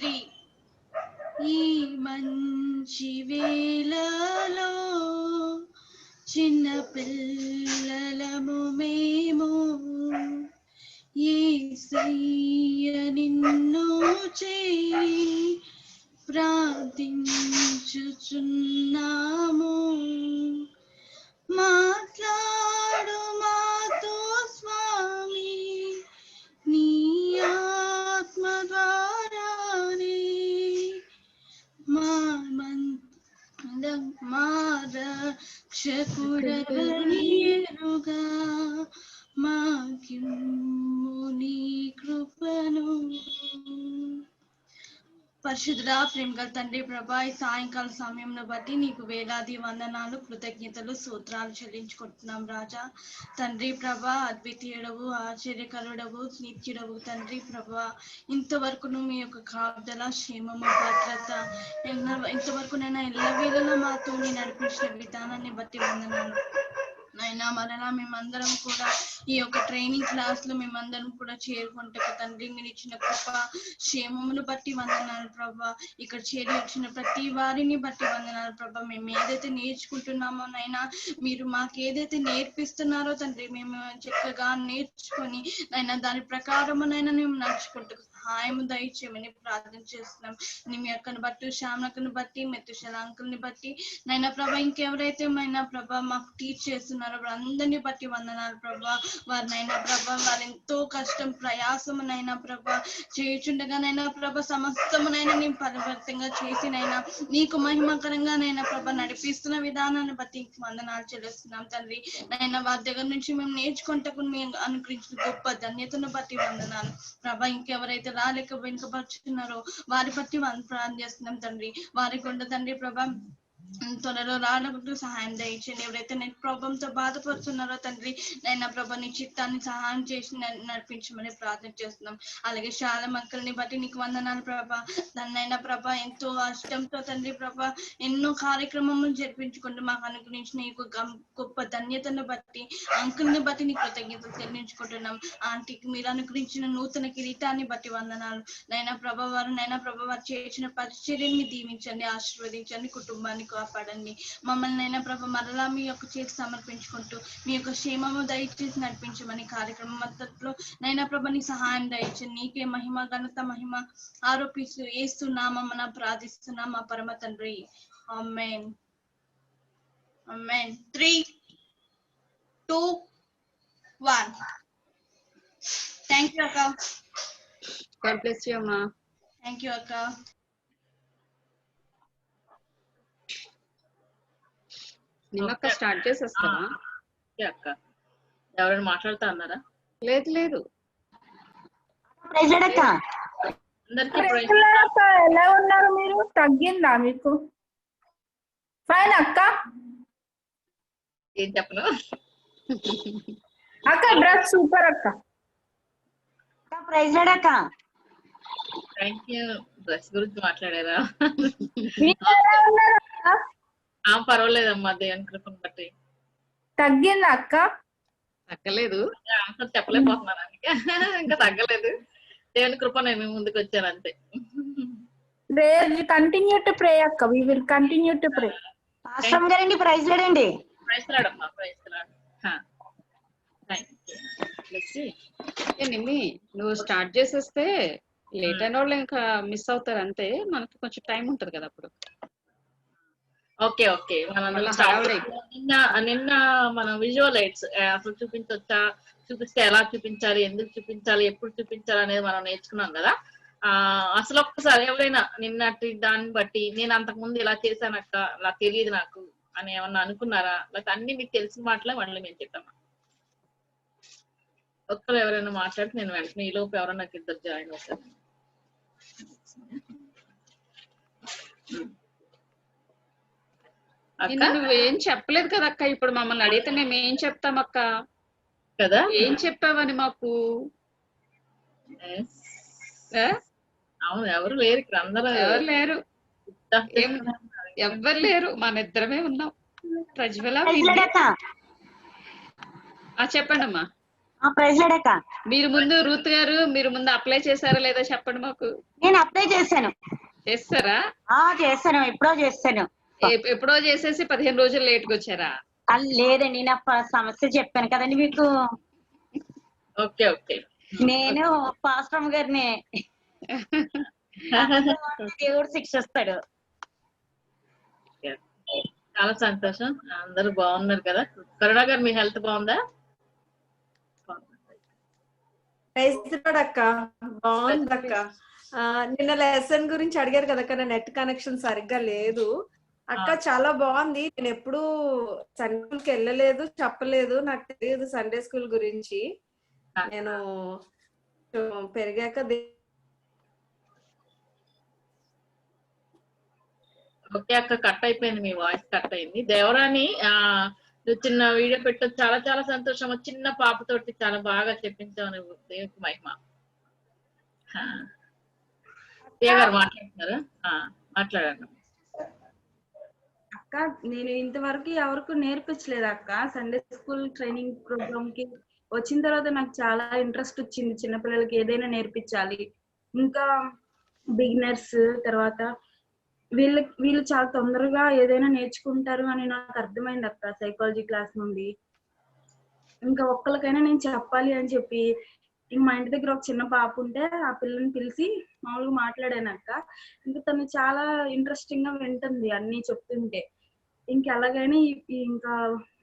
3. ఈ మంచి వేళలో చిన్న పిల్లలము మేము యేసయ్య నిన్ను చేరి ప్రార్థించుచున్నాము. మాట్లాడు మాతో స్వామి నీ ఆత్మ ద్వారానే మా రక్షకుడవని ఎరుగా మాకిమ్ము నీ కృపను. పరిశుద్ధుడా ప్రేమగల తండ్రి ప్రభా, ఈ సాయంకాల సమయంలో బట్టి నీకు వేలాది వందనాలు, కృతజ్ఞతలు, స్తోత్రాలు చెల్లించుకుంటున్నాం రాజా. తండ్రి ప్రభా, అద్వితీయుడవు, ఆశ్చర్యకరుడవు, నిత్యుడవు తండ్రి ప్రభా. ఇంతవరకు మీ యొక్క కాపుదల, క్షేమము, భద్రత ఇంతవరకు నైనా ఎల్లవేళలా మాతో నడిపించిన విధానాన్ని బట్టి వందనాలు నైనా. మరలా మేమందరం కూడా ఈ యొక్క ట్రైనింగ్ క్లాస్ లో మేమందరం కూడా చేరుకుంటే తండ్రి మీరు ఇచ్చిన కృప క్షేమమును బట్టి వందనాలు ప్రభా. ఇక్కడ చేరి వచ్చిన ప్రతి వారిని బట్టి వందనాలు ప్రభా. మేము ఏదైతే నేర్చుకుంటున్నామో నైనా, మీరు మాకు ఏదైతే నేర్పిస్తున్నారో తండ్రి మేము చక్కగా నేర్చుకొని నైనా దాని ప్రకారమునైనా మేము నడుచుకుంటూ సహాయము దయచేయమని ప్రార్థన చేస్తున్నాం. మీ అక్కను బట్టి, శ్యామక్కను బట్టి, మెతుశల అంకుల్ని బట్టి నైనా ప్రభా, ఇంకెవరైతే మైనా ప్రభా మాకు టీచ్ చేస్తున్నారో అందరినీ బట్టి వందనాలు ప్రభా. వారినైనా ప్రభా, వారు ఎంతో కష్టం ప్రయాసమునైనా ప్రభా చేయుచుండగానైనా ప్రభా సమస్తమునైనా నేను పరివర్తంగా చేసినైనా నీకు మహిమకరంగానైనా ప్రభా నడిపిస్తున్న విధానాన్ని బట్టి వందనాలు చెల్లిస్తున్నాం తండ్రి. నైనా వారి దగ్గర నుంచి మేము నేర్చుకుంటకు మేము అనుగ్రహించిన గొప్ప ధన్యతను బట్టి వందనాలు ప్రభా. ఇంకెవరైతే రాలేక వెనుకపరుచుతున్నారో వారి బట్టి ప్రార్థన చేస్తున్నాం తండ్రి. వారికి ఉండ తండ్రి ప్రభా త్వరలో రావడానికి సహాయం దయచేయండి. ఎవరైతే నెట్ ప్రాబ్లమ్ తో బాధపడుతున్నారో తండ్రి నైనా ప్రభా నీ చిత్తాన్ని సహాయం చేసి నడిపించమని ప్రార్థన చేస్తున్నాం. అలాగే చాలా మక్కల్ని బట్టి నీకు వందనాలు ప్రభా. దాన్నైనా ప్రభా ఎంతో అష్టంతో తండ్రి ప్రభా ఎన్నో కార్యక్రమములు జరిపించుకుంటూ మాకు అనుగ్రహించిన ఈ గొప్ప ధన్యతను బట్టి, అంకుల్ని బట్టి నీకు కృతజ్ఞతలు చెల్లించుకుంటున్నాం. ఆంటీకి మీరు అనుగ్రహించిన నూతన కిరీటాన్ని బట్టి వందనాలు నైనా ప్రభా. వారు చేసిన పరిచర్యని దీవించండి, ఆశీర్వదించండి, కుటుంబాన్ని కాపాడండి. మమ్మల్ని అయినా ప్రభ మరలా మీ యొక్క చేతి సమర్పించుకుంటూ మీ యొక్క క్షేమము దయచేసి నడిపించమని కార్యక్రమం అంతట్లో నైనా ప్రభ నీ సహాయం దయచండి. నీకే మహిమ, ఘనత, మహిమ ఆరోపిస్తూ ఏస్తున్నామన్న ప్రార్థిస్తున్నాం మా పరమ తండ్రి. ఆమేన్. ఆమేన్. 3, 2, 1. థ్యాంక్ యూ అక్క. God bless you, అమ్మా. థ్యాంక్ యూ అక్క. నిమ్మక్క స్టార్ట్ చేసేస్తావా అక్క? ఎవరైనా మాట్లాడుతా అన్నారా? లేదు లేదు. ఎలా ఉన్నారు మీరు? తగ్గిందా మీకు? ఫైన్ అక్క. ఏం చెప్పను అక్క డ్రెస్ సూపర్ అక్క. ప్రైజ్ లార్డ్ అక్క. Thank you. డ్రెస్ గురించి మాట్లాడారా? పర్వాలేదమ్మా, దేవుని కృపను బట్టి. తగ్గిందా అక్క? తగ్గలేదు. ఆన్సర్ చెప్పలేకపోతున్నాను, ఇంకా తగ్గలేదు. దేవుని కృప నేను ముందుకు వచ్చాను అంతే. కంటిన్యూ టు ప్రే అక్క. We will continue to pray. Pastor గారండి ప్రైజ్ లార్డ్ అండి. ప్రైజ్ లార్డ్ అమ్మా, ప్రైజ్ లార్డ్. నిమ్మి నువ్వు స్టార్ట్ చేసేస్తే లేట్ అయిన వాళ్ళు ఇంకా మిస్ అవుతారు అంతే. మనకి కొంచెం టైం ఉంటది కదా అప్పుడు. Okay okay. నిన్న మనం విజువలైట్స్ అసలు చూపిస్తే ఎలా చూపించాలి, ఎందుకు చూపించాలి, ఎప్పుడు చూపించాలి అనేది మనం నేర్చుకున్నాం కదా. అసలు ఒక్కసారి ఎవరైనా నిన్నటి దాన్ని బట్టి నేను అంతకు ముందు ఇలా చేశానక్క, అలా తెలియదు నాకు అని ఏమన్నా అనుకున్నారా? లేకపోతే అన్ని మీకు తెలిసిన మాటలే మళ్ళీ మేము చెప్పామా? ఒక్కరు ఎవరైనా మాట్లాడితే నేను వెంటనే ఈ లోపు ఎవరైనా నాకు ఇద్దరు జాయిన్ అవుతారు. నువ్వేం చెప్పలేదు కదా అక్క. ఇప్పుడు మమ్మల్ని అడిగితే మేము ఏం చెప్తాం అక్క? కదా ఏం చెప్పావని మాకు. అవును, ఎవరు లేరు ఇక్కడ. అందరూ ఎవరు లేరు, ఎవ్వరు లేరు. మన ఇద్దరమే ఉన్నాం. ప్రజ్వల చెప్పండి అమ్మా. ప్రైజ్ లార్డ్ అక్క. మీరు ముందు రూత్ గారు మీరు ముందు అప్లై చేశారా లేదా చెప్పండి మాకు. నేను అప్లై చేశాను. చేస్తారా? చేశాను, ఎప్పుడో చేశాను. ఎప్పుడో చేసేసి 15 రోజులు లేట్గా వచ్చారా? లేదండి, నా సమస్య చెప్పాను కదండి మీకు. Okay okay. నేను పాస్టర్ గారిని దేవుడు శిక్షిస్తాడు. చాలా సంతోషం, అందరూ బాగున్నారు కదా. కరుణ గారు మీ హెల్త్ బాగుందా? అక్క బాగుందక్క. నిన్న లెసన్ గురించి అడిగారు కదా, నా నెట్ కనెక్షన్ సరిగ్గా లేదు అక్క. చాలా బాగుంది. నేను ఎప్పుడు సండే స్కూల్ కి వెళ్ళలేదు, చెప్పలేదు, నాకు తెలియదు సండే స్కూల్ గురించి. నేను పెరిగాక ఓకే అక్క, కట్ అయిపోయింది, మీ వాయిస్ కట్ అయింది. దేవరాని నువ్వు చిన్న వీడియో పెట్టు, చాలా చాలా సంతోషం. చిన్న పాపతోటి చాలా బాగా చెప్పించావు నువ్వు. దేవునికి మహిమ. గారు మాట్లాడుతున్నారు, మాట్లాడండి అక్క. నేను ఇంతవరకు ఎవరికి నేర్పించలేదు అక్క. సండే స్కూల్ ట్రైనింగ్ ప్రోగ్రామ్ కి వచ్చిన తర్వాత నాకు చాలా ఇంట్రెస్ట్ వచ్చింది. చిన్నపిల్లలకి ఏదైనా నేర్పించాలి, ఇంకా బిగినర్స్ తర్వాత వీళ్ళు చాలా తొందరగా ఏదైనా నేర్చుకుంటారు అని నాకు అర్థమైంది అక్క సైకాలజీ క్లాస్ నుండి. ఇంకా ఒక్కరికైనా నేను చెప్పాలి అని చెప్పి మా ఇంటి దగ్గర ఒక చిన్న పాప ఉంటే ఆ పిల్లని పిలిచి మామూలుగా మాట్లాడాను అక్క. ఇంకా తను చాలా ఇంట్రెస్టింగ్ గా వింటుంది అన్ని చెప్తుంటే. ఇంకా ఎలాగైనా ఇంకా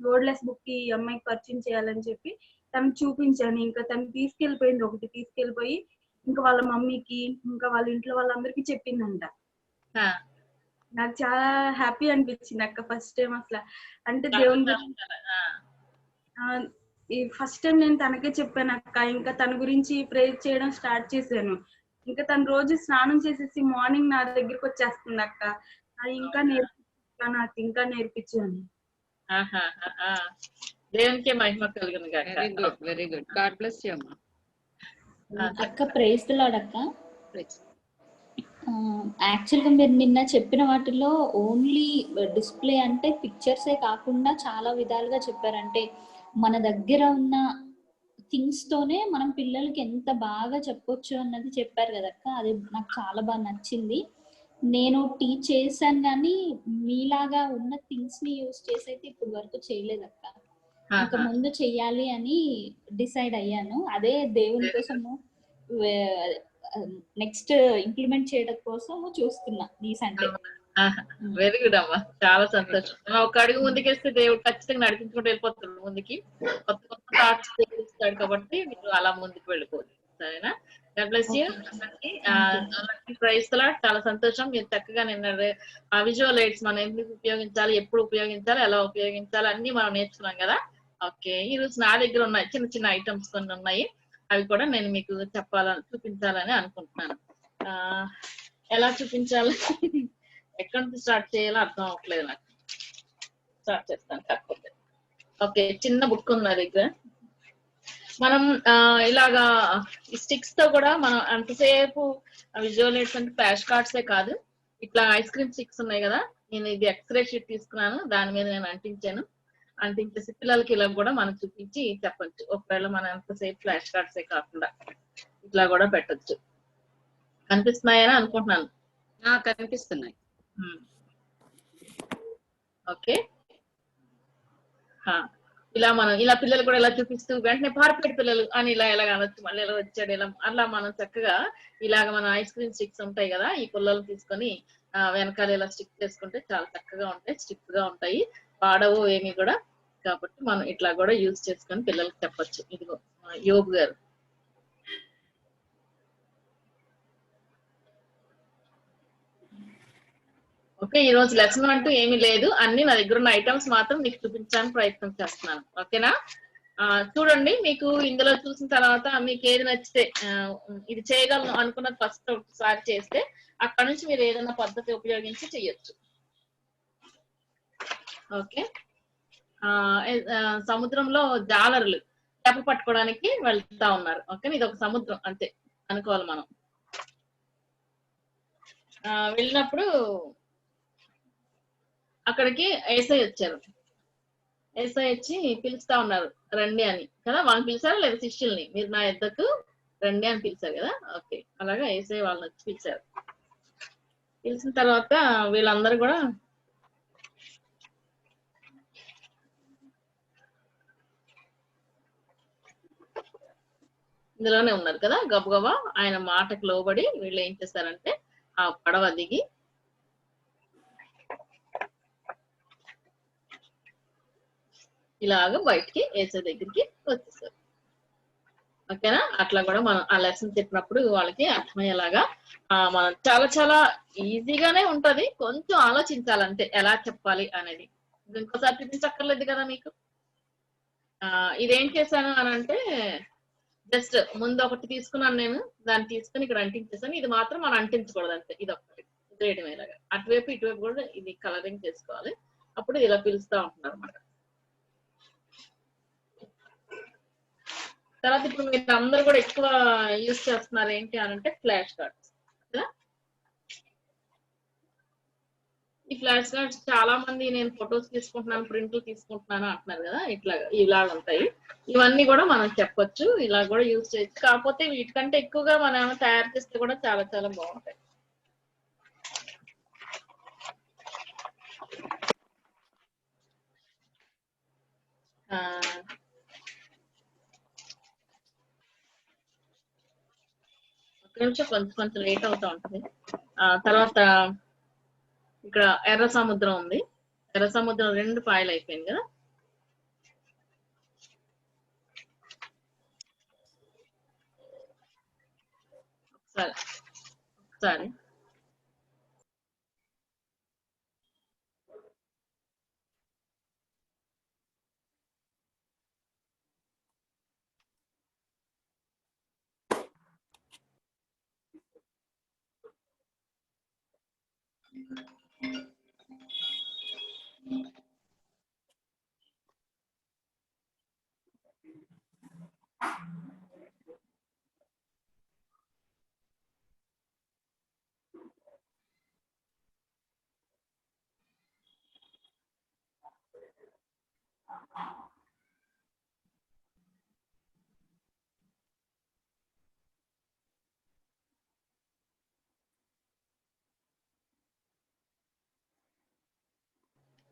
వర్డ్లెస్ బుక్ ఈ అమ్మాయికి పరిచయం చేయాలని చెప్పి తను చూపించాను. ఇంకా తను తీసుకెళ్ళిపోయింది, ఒకటి తీసుకెళ్ళిపోయి ఇంకా వాళ్ళ మమ్మీకి ఇంకా వాళ్ళ ఇంట్లో వాళ్ళందరికీ చెప్పిందంట. నాకు చాలా హ్యాపీ అనిపించింది అక్క ఫస్ట్ టైం అసలు. అంటే దేవుని ఈ ఫస్ట్ టైం నేను తనకే చెప్పాను అక్క. ఇంకా తన గురించి ప్రేయర్ చేయడం స్టార్ట్ చేశాను. ఇంకా తను రోజు స్నానం చేసేసి మార్నింగ్ నా దగ్గరికి వచ్చేస్తుంది అక్క. అది ఇంకా నాకు ఇంకా నేర్పించాను. దేవునికి మహిమ కలుగును గాక. Very good, very good. God bless you అమ్మా. అక్క ప్రైజ్ ది లార్డ్ అక్క. యాక్చువల్గా మీరు నిన్న చెప్పిన వాటిలో ఓన్లీ డిస్ప్లే అంటే పిక్చర్సే కాకుండా చాలా విధాలుగా చెప్పారంటే మన దగ్గర ఉన్న థింగ్స్ తోనే మనం పిల్లలకి ఎంత బాగా చెప్పొచ్చు అన్నది చెప్పారు కదక్క. అది నాకు చాలా బాగా నచ్చింది. నేను టీచ్ చేశాను కానీ మీలాగా ఉన్న థింగ్స్ ని యూజ్ చేసి అయితే ఇప్పుడు వరకు చేయలేదక్క. ఇంకా ముందు చెయ్యాలి అని డిసైడ్ అయ్యాను. అదే దేవుని కోసము నెక్స్ట్ ఇంప్లిమెంట్ చేయడం కోసం చూస్తున్నా ఈ సండే. వెరీ గుడ్ అమ్మా, చాలా సంతోషం. ఒక అడుగు ముందుకేస్తే దేవుడు ఖచ్చితంగా నడిపించుకుంటూ వెళ్ళిపోతాడు ముందుకి. కొత్త కొత్త థాట్స్ ఇస్తాడు కాబట్టి మీరు అలా ముందుకు వెళ్ళిపోదు. సరేనా? God bless you. Praise the Lord. చాలా సంతోషం. మీరు చక్కగా నిన్న విజువల్ ఎయిడ్స్ మనం ఎందుకు ఉపయోగించాలి, ఎప్పుడు ఉపయోగించాలి, ఎలా ఉపయోగించాలి అన్ని మనం నేర్చుకున్నాం కదా. ఓకే, ఈ రోజు నా దగ్గర ఉన్నాయి చిన్న చిన్న ఐటమ్స్ కొన్ని ఉన్నాయి. అవి కూడా నేను మీకు చూపించాలని అనుకుంటున్నాను. ఎలా చూపించాలి, ఎక్కడి నుంచి స్టార్ట్ చేయాలో అర్థం అవ్వట్లేదు నాకు. స్టార్ట్ చేస్తాను కాకపోతే. ఓకే, చిన్న బుక్ ఉంది నా దగ్గర. మనం ఇలాగా ఈ స్టిక్స్ తో కూడా మనం అంతసేపు విజువల్ ఎయిడ్స్ అంటే ఫ్లాష్ కార్డ్సే కాదు, ఇట్లా ఐస్ క్రీమ్ స్టిక్స్ ఉన్నాయి కదా. నేను ఇది ఎక్స్రే షీట్ తీసుకున్నాను, దాని మీద నేను అంటించేసి పిల్లలకి ఇలా కూడా మనం చూపించి చెప్పొచ్చు. ఒకవేళ మనం ఎంతసేపు ఫ్లాష్ కార్డ్సే కాకుండా ఇట్లా కూడా పెట్టొచ్చు. కనిపిస్తున్నాయని అనుకుంటున్నాను. కనిపిస్తున్నాయి. ఓకే, ఇలా మనం ఇలా పిల్లలు కూడా ఇలా చూపిస్తూ వెంటనే పారిపోయి పిల్లలు అని ఇలా ఎలా అనొచ్చు, మళ్ళీ ఎలా వచ్చాడు ఇలా అలా మనం చక్కగా ఇలాగ మనం ఐస్ క్రీమ్ స్టిక్స్ ఉంటాయి కదా, ఈ పుల్లలు తీసుకొని వెనకాల ఇలా స్టిక్ చేసుకుంటే చాలా చక్కగా ఉంటాయి, స్టిక్ గా ఉంటాయి, పాడవు ఏమి కూడా. కాబట్టి మనం ఇట్లా కూడా యూజ్ చేసుకొని పిల్లలకి చెప్పొచ్చు. ఇదిగో యోగ్ గారు. ఓకే, ఈ రోజు లెసన్ అంటూ ఏమీ లేదు, అన్ని నా దగ్గర ఉన్న ఐటమ్స్ మాత్రం మీకు చూపించడానికి ప్రయత్నం చేస్తున్నాను. ఓకేనా? చూడండి, మీకు ఇందులో చూసిన తర్వాత మీకు ఏది నచ్చితే ఇది చేయగలను అనుకున్నది ఫస్ట్ ఒకసారి చేస్తే అక్కడ నుంచి మీరు ఏదైనా పద్ధతి ఉపయోగించి చెయ్యొచ్చు. ఓకే, సముద్రంలో జాలరులు చేప పట్టుకోవడానికి వెళ్తా ఉన్నారు. ఓకే, ఇది ఒక సముద్రం అంతే అనుకోవాలి మనం. వెళ్ళినప్పుడు అక్కడికి యేసయ్య వచ్చారు. ఏసై వచ్చి పిలుస్తా ఉన్నారు రండి అని కదా. వాళ్ళని పిలిచారా లేదా శిష్యుల్ని? మీరు నా యొద్దకు రండి అని పిలిచారు కదా. ఓకే, అలాగా ఏసై వాళ్ళని వచ్చి పిలిచారు. పిలిచిన తర్వాత వీళ్ళందరూ కూడా ఇందులోనే ఉన్నారు కదా. గబగబా ఆయన మాటకు లోబడి వీళ్ళు ఏం చేస్తారంటే ఆ పడవ దిగి ఇలాగ బయటికి ఏసై దగ్గరికి వచ్చేసారు. ఓకేనా? అట్లా కూడా మనం ఆ లెసన్ చెప్పినప్పుడు వాళ్ళకి అర్థమయ్యేలాగా మనం చాలా చాలా ఈజీగానే ఉంటది, కొంచెం ఆలోచించాలంటే ఎలా చెప్పాలి అనేది. ఇంకోసారి చూపించక్కర్లేదు కదా మీకు. ఇదేం చేశాను అని అంటే జస్ట్ ముందు ఒకటి తీసుకున్నాను నేను, దాన్ని తీసుకుని ఇక్కడ అంటించేసాను. ఇది మాత్రం మనం అంటించకూడదు అంతే, ఇది ఒకటి వేయడం ఇలాగా. అటువైపు ఇటువైపు కూడా ఇది కలరింగ్ చేసుకోవాలి. అప్పుడు ఇలా పిలుస్తా ఉంటున్నారు అన్నమాట. తర్వాత ఇప్పుడు మీరు అందరూ కూడా ఎక్కువ యూజ్ చేస్తున్నారు ఏంటి అని అంటే ఫ్లాష్ కార్డ్స్. ఈ ఫ్లాష్ కార్డ్స్ చాలా మంది నేను ఫొటోస్ తీసుకుంటున్నాను, ప్రింట్లు తీసుకుంటున్నాను అంటున్నారు కదా. ఇలాగ ఉంటాయి. ఇవన్నీ కూడా మనం చెప్పొచ్చు, ఇలా కూడా యూజ్ చేయొచ్చు. కాకపోతే వీటికంటే ఎక్కువగా మనం తయారు చేస్తే కూడా చాలా చాలా బాగుంటాయి. ఒక నిమిషం, కొంచెం లేట్ అవుతా ఉంటుంది. తర్వాత ఇక్కడ ఎర్ర సముద్రం ఉంది. ఎర్ర సముద్రం 2 పాయలు అయిపోయింది కదా. ఒకసారి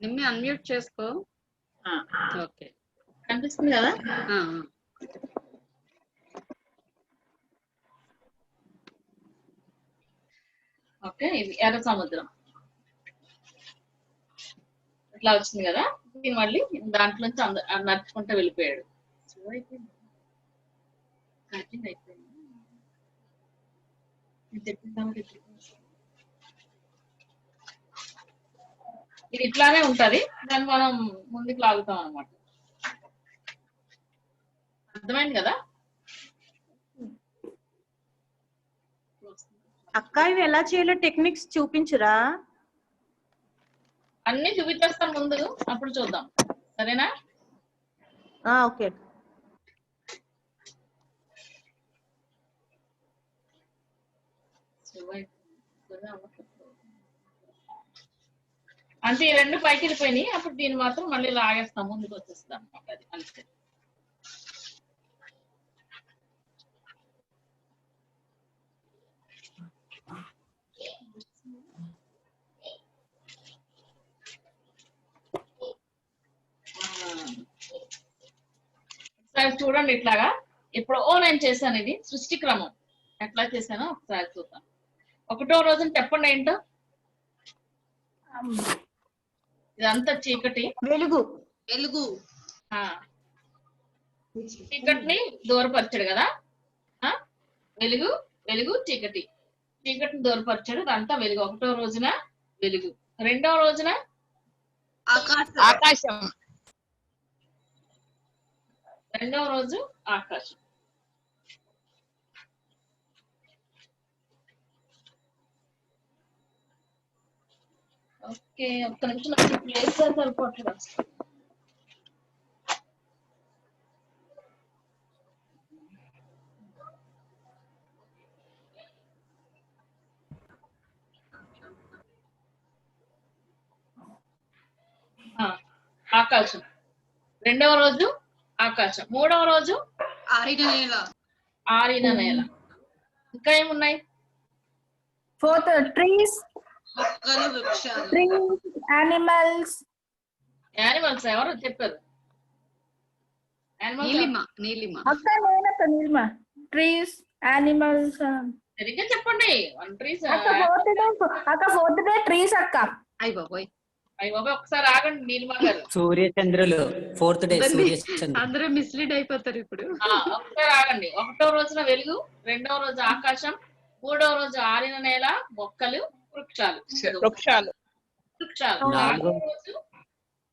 నిమ్మి అన్మ్యూట్ చేసుకో. ఓకే, కనిపిస్తుంది కదా. ఓకే, ఇది ఎర్ర సముద్రం ఇట్లా వచ్చింది కదా. దీని మళ్ళీ దాంట్లోంచి నడుచుకుంటూ వెళ్ళిపోయాడు. ఇది ఇట్లానే ఉంటది, దాన్ని మనం ముందుకు లాగుతాం అనమాట. అర్థమైంది కదా. అక్క ఇవి ఎలా చేయాలో టెక్నిక్స్ చూపించురా? అన్ని చూపించేస్తాం ముందు, అప్పుడు చూద్దాం. సరేనా? ఓకే. అంటే ఈ 2 పైకి వెళ్ళిపోయినాయి. అప్పుడు దీన్ని మాత్రం మళ్ళీ లాగేస్తాం, ముందుకు వచ్చేస్తాం అనమాట. అది అంతే. ఒకసారి చూడండి ఇట్లాగా. ఇప్పుడు నేను చేశాను. ఇది సృష్టి క్రమం ఎట్లా చేశానో ఒకసారి చూద్దాం. 1వ రోజున చెప్పండి ఏంటో. ఇదంతా చీకటి, వెలుగు. చీకటిని దూరపరిచాడు కదా. వెలుగు వెలుగు చీకటిని దూరపరిచాడు. ఇదంతా వెలుగు. 1వ రోజున వెలుగు. 2వ రోజున ఆకాశం. 2వ రోజు ఆకాశం. ఓకే, ఒక్క నిమిషం నాకు ప్లేస్ సరిపోతుంది. ఆకాశం రెండవ రోజు ఆకాశం, మూడవ రోజు ఆరిన నేల, ఆరిన నేల. ఇంకా ఏమున్నాయి? ఫోర్త్ ట్రీస్, మొక్కలు, వృక్షాలు. Trees, animals. యానిమల్స్ ఎవరు చెప్పారు? నీలిమ నీలిమ అక్క నేనక్క నీలిమ. Trees, animals. సరిగ్గా చెప్పండి. One trees. అక్క ఫోర్త్ డే ట్రీస్ అక్క. అయ్య బాబోయ్, అయ్యి బాబాయ్ ఒకసారి ఆగండి నీలిమ గారు. సూర్య చంద్రులు ఫోర్త్ డే సూర్య చంద్రులు. అందరూ మిస్లీడ్ అయిపోతారు ఇప్పుడు. ఒకసారి ఆగండి. ఒకటో రోజున వెలుగు, రెండవ రోజు ఆకాశం, మూడవ రోజు ఆరిన నేల, మొక్కలు, వృక్షాలు. నాలుగవ రోజు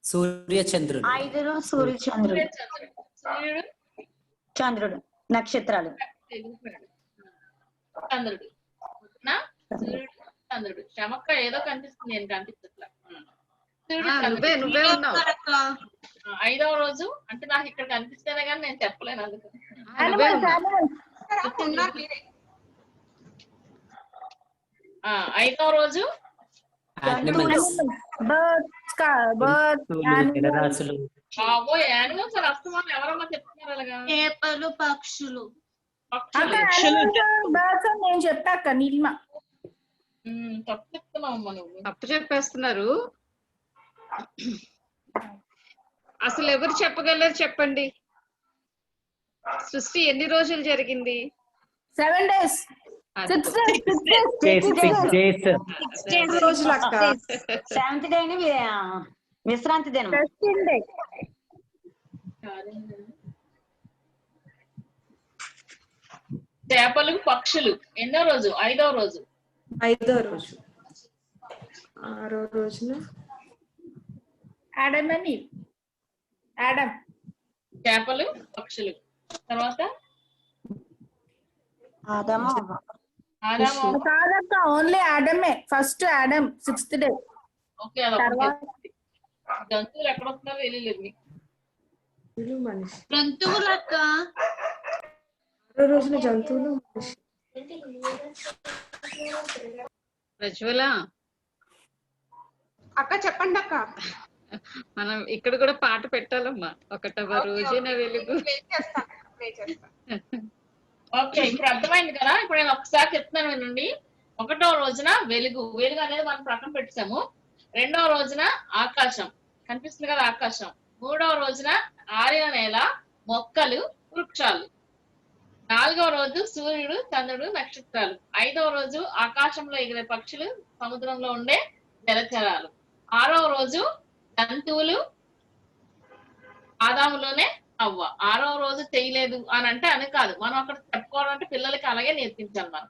సూర్య చంద్రులు. 5 సూర్య చంద్రుడు, సూర్యుడు, చంద్రుడు, నక్షత్రాలు. చంద్రుడు సూర్యుడు, చంద్రుడు. శ్రమక్క ఏదో కనిపిస్తుంది, నేను కనిపిస్తట్లా. నువ్వే ఉన్నావు. ఐదవ రోజు అంటే నాకు ఇక్కడ కనిపిస్తేనే కానీ నేను చెప్పలేను, అందుకు. ఐదవ రోజు జలరాశులు. యానిమల్స్ అస్తమానం ఎవరమ్మా చెప్తున్నారు అలాగా? చేపలు, పక్షులు. నేను చెప్పాక నీలిమ. తప్పు చెప్తున్నావమ్మా నువ్వు. తప్పు చెప్పేస్తున్నారు. అసలు ఎవరు చెప్పగలరు చెప్పండి. సృష్టి ఎన్ని రోజులు జరిగింది? 7 days. 6 days. 6 రోజులు అక్క. 7th డే విశ్రాంతి దినం. చేపలు, పక్షులు ఎన్నో రోజు? ఐదవ రోజు. 5వ రోజు. 6వ రోజున ఆడమ్ అని ఆడమ్. చేపలు, పక్షులు. తర్వాత ఆదాము. కాదక్క ఓన్లీ ఆడమే. First Adam 6th day. Okay. జంతువులు ఎక్కడ వస్తున్నారో తెలియలేదు మీకు. మనిషి. జంతువులు అక్క. 6వ రోజున జంతువులు, మనిషి. ప్రజ్వల అక్క చెప్పండి అక్క. మనం ఇక్కడ కూడా పాట పెట్టాలమ్మా. ఒకటవ రోజున వెలుగు. ఓకే, ఇప్పుడు అర్థమైంది కదా. ఇప్పుడు నేను ఒకసారి చెప్తున్నాను వినండి. ఒకటో రోజున వెలుగు, వెలుగు అనేది మనం ప్రక్కన పెట్టాము. రెండవ రోజున ఆకాశం కనిపిస్తుంది కదా, ఆకాశం. మూడవ రోజున ఆరిన నేల, మొక్కలు, వృక్షాలు. నాలుగవ రోజు సూర్యుడు, చంద్రుడు, నక్షత్రాలు. ఐదవ రోజు ఆకాశంలో ఎగిరే పక్షులు, సముద్రంలో ఉండే జలచరాలు. ఆరవ రోజు జంతువులు, ఆదాములోనే అవ్వ. ఆరవ రోజు చేయలేదు అని అంటే అని కాదు, మనం అక్కడ చెప్పుకోవడం అంటే పిల్లలకి అలాగే నేర్పించాలి.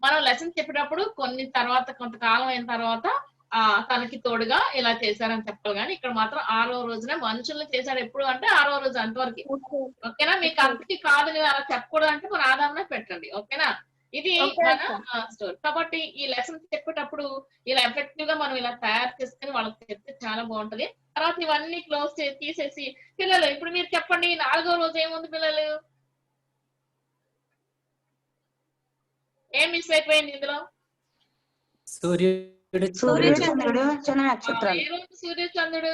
మనం లెసన్ చెప్పేటప్పుడు కొంతకాలం అయిన తర్వాత తనకి తోడుగా ఇలా చేశారని చెప్పాలి. కానీ ఇక్కడ మాత్రం 6వ రోజున మనుషుల్ని చేశాడు. ఎప్పుడు అంటే 6వ రోజు అంతవరకు. ఓకేనా? మీకు అంతకి కాదు నేను అలా చెప్పకూడదు అంటే మన ఆదామనే పెట్టండి. ఓకేనా? ఇది మన స్టోరీ. కాబట్టి ఈ లెసన్ చెప్పేటప్పుడు ఇలా ఎఫెక్టివ్ గా మనం ఇలా తయారు చేసుకుని వాళ్ళకి చెప్తే చాలా బాగుంటది. తర్వాత ఇవన్నీ క్లోజ్ తీసేసి పిల్లలు ఇప్పుడు మీరు చెప్పండి, 4వ రోజు ఏముంది పిల్లలు? ఏం మిస్ అయిపోయింది ఇందులో? సూర్య చంద్రుడు, చంద్ర నక్షత్రాలు. ఏ రోజు సూర్య చంద్రుడు?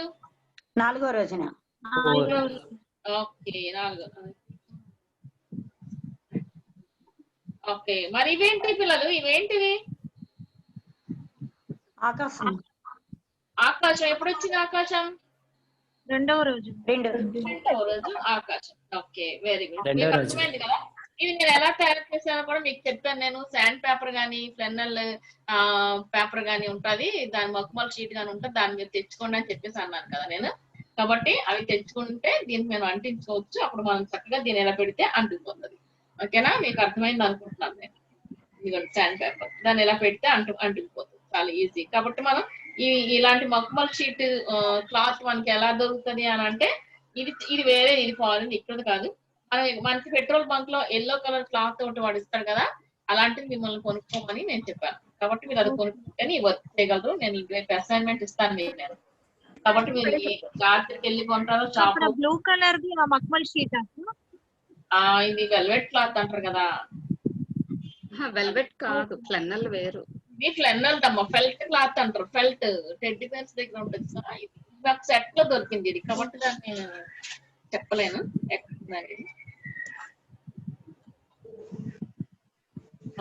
4వ రోజున. ఓకే, 4. ఓకే, మరి ఇవేంటి పిల్లలు? ఇవేంటివి? ఆకాశం. ఆకాశం ఎప్పుడు వచ్చింది? ఆకాశం 2వ రోజు. 2వ రోజు ఆకాశం. Okay, very good. మీకు అర్థమైంది కదా? ఇది నేను ఎలా తయారు చేశానో కూడా మీకు చెప్పాను. నేను శాండ్ పేపర్ గానీ, ఫ్లెన్నల్ పేపర్ గానీ ఉంటది, దాని మక్కుమల్ షీట్ గానీ ఉంటుంది, దాన్ని మీరు తెచ్చుకోండి అని చెప్పేసి అన్నాను కదా నేను. కాబట్టి అవి తెచ్చుకుంటే దీనికి మేము అంటించుకోవచ్చు. అప్పుడు మనం చక్కగా దీన్ని ఎలా పెడితే అంటుకుపోతుంది. ఓకేనా? మీకు అర్థమైంది అనుకుంటున్నాను నేను. ఇదిగోండి శాండ్ పేపర్, దాన్ని ఎలా పెడితే అంటుకుపోతుంది, చాలా ఈజీ. కాబట్టి మనం ఇలాంటి మక్కుమల్ షీట్ క్లాత్ మనకి ఎలా దొరుకుతుంది అని అంటే ఇది వేరే, ఇది ఫారెన్, ఇక్కడ కాదు. మనకి పెట్రోల్ బంక్ లో ఎల్లో కలర్ క్లాత్ ఒకటి వాడు ఇస్తాడు కదా, అలాంటిది మిమ్మల్ని కొనుక్కోమని నేను చెప్పాను. కాబట్టి మీరు అది కొనుక్కుంటేనే వర్క్ చేయగలరు. నేను అసైన్మెంట్ ఇస్తాను మీకు నేను. కాబట్టి మీరు రాత్రికి వెళ్ళి కొంటారో షాప్. బ్లూ కలర్ మక్మల్ షీట్. ఇది వెల్వెట్ క్లాత్ అంటారు కదా. వెల్వెట్ కాదు, ఫ్లెన్నల్ వేరు. ఇది ఫ్లెన్నల్ దమ్మ, ఫెల్ట్ క్లాత్ అంటారు. ఫెల్ట్ టెడ్డీ బేర్స్ దగ్గర ఉంటుంది. నాకు సెట్ లో దొరికింది ఇది, కాబట్టి దాన్ని చెప్పలేను ఎక్కడ.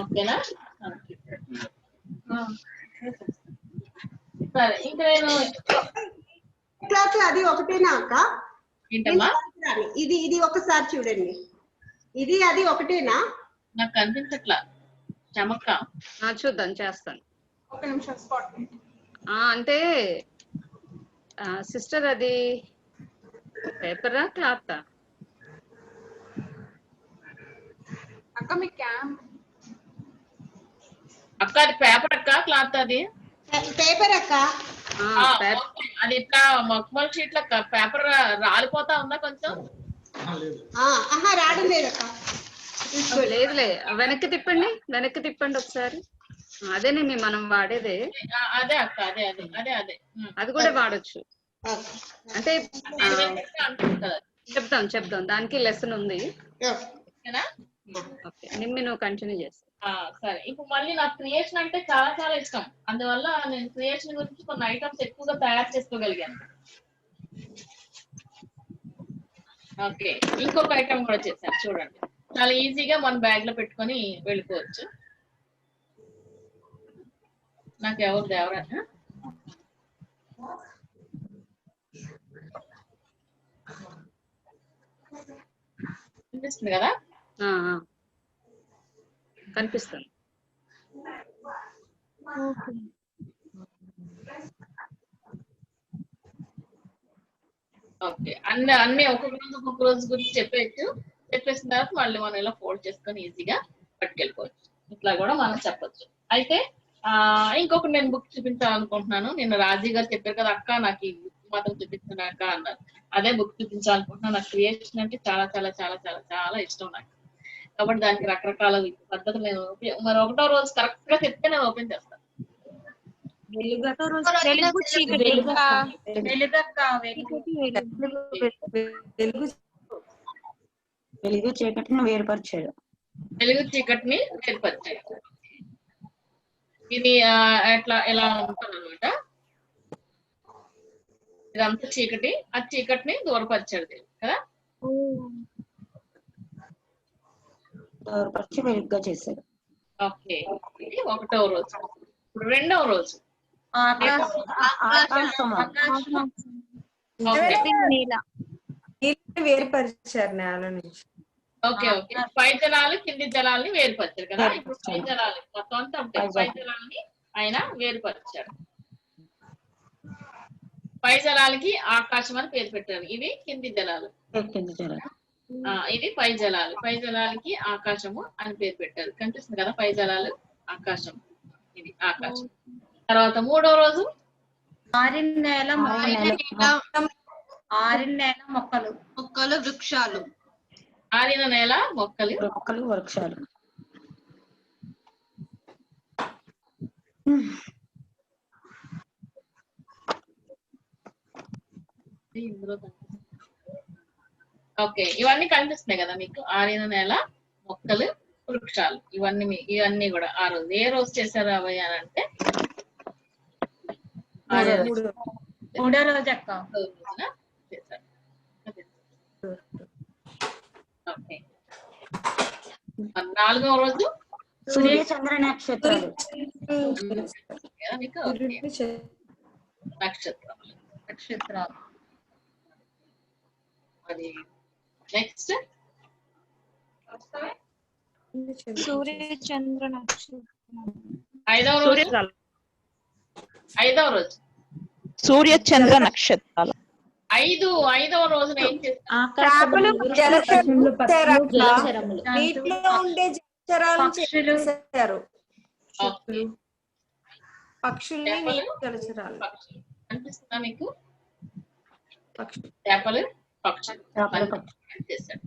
ఓకేనా? సరే ఇంకా నేను క్లాస్ అది ఒకటేనా అక్క? ఏంటమ్మా? ఇది ఇది ఒకసారి చూడండి. ఇది అది ఒకటేనా? నాకు కనిపించట్లా చమక్క. చూద్దాం, చేస్తాను. ఒక నిమిషం స్పాట్. అంటే సిస్టర్ అది పేపరా క్లాత్? అక్క మీ క్యాంప్ అక్క అది పేపర్ అక్క క్లాత్ అది పేపర్ అక్క. అది ఇట్లా మక్మల్ షీట్ లెక్క పేపర్ రాలిపోతా ఉందా కొంచెం? రావడం లేదక్క. లేదులే, వెనక్కి తిప్పండి ఒకసారి. అదేనే మనం వాడేదే. అదే అక్క, అదే అదే అదే అదే అది కూడా వాడొచ్చు. అంటే చెప్దాం దానికి లెసన్ ఉంది. నిమ్మి నువ్వు కంటిన్యూ చేస్తా. సరే, ఇప్పుడు మళ్ళీ నాకు క్రియేషన్ అంటే చాలా చాలా ఇష్టం. అందువల్ల నేను క్రియేషన్ గురించి కొన్ని ఐటమ్స్ ఎక్కువగా తయారు చేసుకోగలిగాను. ఓకే, ఇంకొక ఐటమ్ కూడా చేశాను చూడండి. చాలా ఈజీగా మన బ్యాగ్ లో పెట్టుకొని వెళ్ళిపోవచ్చు. నాకు ఎవరైనా కనిపిస్తుంది కదా? కనిపిస్తుంది. ఓకే, అన్ని ఒక్కొక్క రోజు గురించి చెప్పేసిన తర్వాత మళ్ళీ మనం ఇలా ఫోల్డ్ చేసుకొని ఈజీగా పట్టుకెళ్ళిపోవచ్చు. ఇట్లా కూడా మనం చెప్పొచ్చు. అయితే ఇంకొకటి నేను బుక్ చూపించాలనుకుంటున్నాను. నిన్న రాజీ గారు చెప్పారు కదా, అక్క నాకు ఈ బుక్ మాత్రం చూపించాక అన్నారు. అదే బుక్ చూపించాలనుకుంటున్నాను. నాకు క్రియేషన్ అంటే చాలా చాలా చాలా చాలా చాలా ఇష్టం నాకు. కాబట్టి దానికి రకరకాల పద్ధతులు నేను మరి ఒకటో రోజు కరెక్ట్ గా చెప్తే నేను ఓపెన్ చేస్తాను. వెలుగు చీకటిని వేరుపరిచాడు. ఇది ఎట్లా ఎలా ఉంటుంది అనమాట. ఇదంతా చీకటి, ఆ చీకటిని దూరపరిచాడు కదా. దూరపరిచి వెలుగుగా చేశాడు. ఓకే, ఇది ఒకటవ రోజు. ఇప్పుడు రెండవ రోజు వేరుపరిచారు నేల నుంచి. ఓకే ఓకే, పై జలాలు కింది జలాల్ని వేరుపరిచారు కదా. ఇప్పుడు పై జలాలు మొత్తం అంతా ఉంటాయి. పై జలాల్ని ఆయన వేరుపరిచారు. పై జలాలకి ఆకాశం అని పేరు పెట్టారు. ఇవి కింది జలాలు. ఇది పై జలాలు. పై జలాలకి ఆకాశము అని పేరు పెట్టారు. కనిపిస్తుంది కదా, పై జలాలు ఆకాశం. ఇది ఆకాశం. తర్వాత మూడో రోజు ఆరిన నేల మొక్కలు వృక్షాలు. ఆరిన నేల మొక్కలు వృక్షాలు. ఓకే, ఇవన్నీ కనిపిస్తున్నాయి కదా మీకు. ఆరిన నేల మొక్కలు వృక్షాలు ఇవన్నీ కూడా ఆ రోజు. ఏ రోజు చేశారు అవి అని అంటే మూడో రోజు అక్క చేశారు. ఓకే, నాలుగవ రోజు సూర్య చంద్ర నక్షత్రాలు. నక్షత్రాలు. అది నెక్స్ట్ సూర్య చంద్ర నక్షత్రం. ఐదవ రోజు సూర్య చంద్ర నక్షత్రాలు. ఐదవ రోజున ఏం నీటిలో ఉండే జలచరాలు చేశారు. పక్షుల్ని జలచరాలు. అనిపిస్తుందా మీకు? చేపలు పక్షులు చేశారు.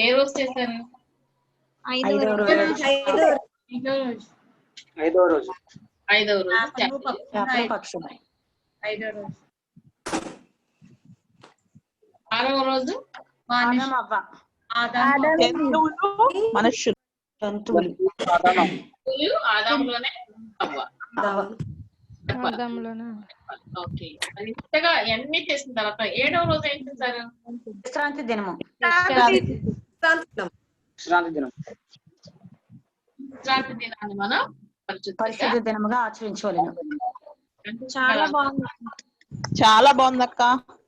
ఏ రోజు చేశారు? ఐదవ రోజు. ఆరవ రోజు మనుషులు. ఆదాములోనే అవ్వ. ఓకే. ఇంతగా ఎన్ని చేసిన తర్వాత 7వ రోజు ఏం చేశారు? విశ్రాంతి దినము. విశ్రాంతి దినం. విశ్రాంతి దినాన్ని మనం పరిశుద్ధ దినముగా ఆచరించవలెను. చాలా బాగుంది. చాలా బాగుందక్క.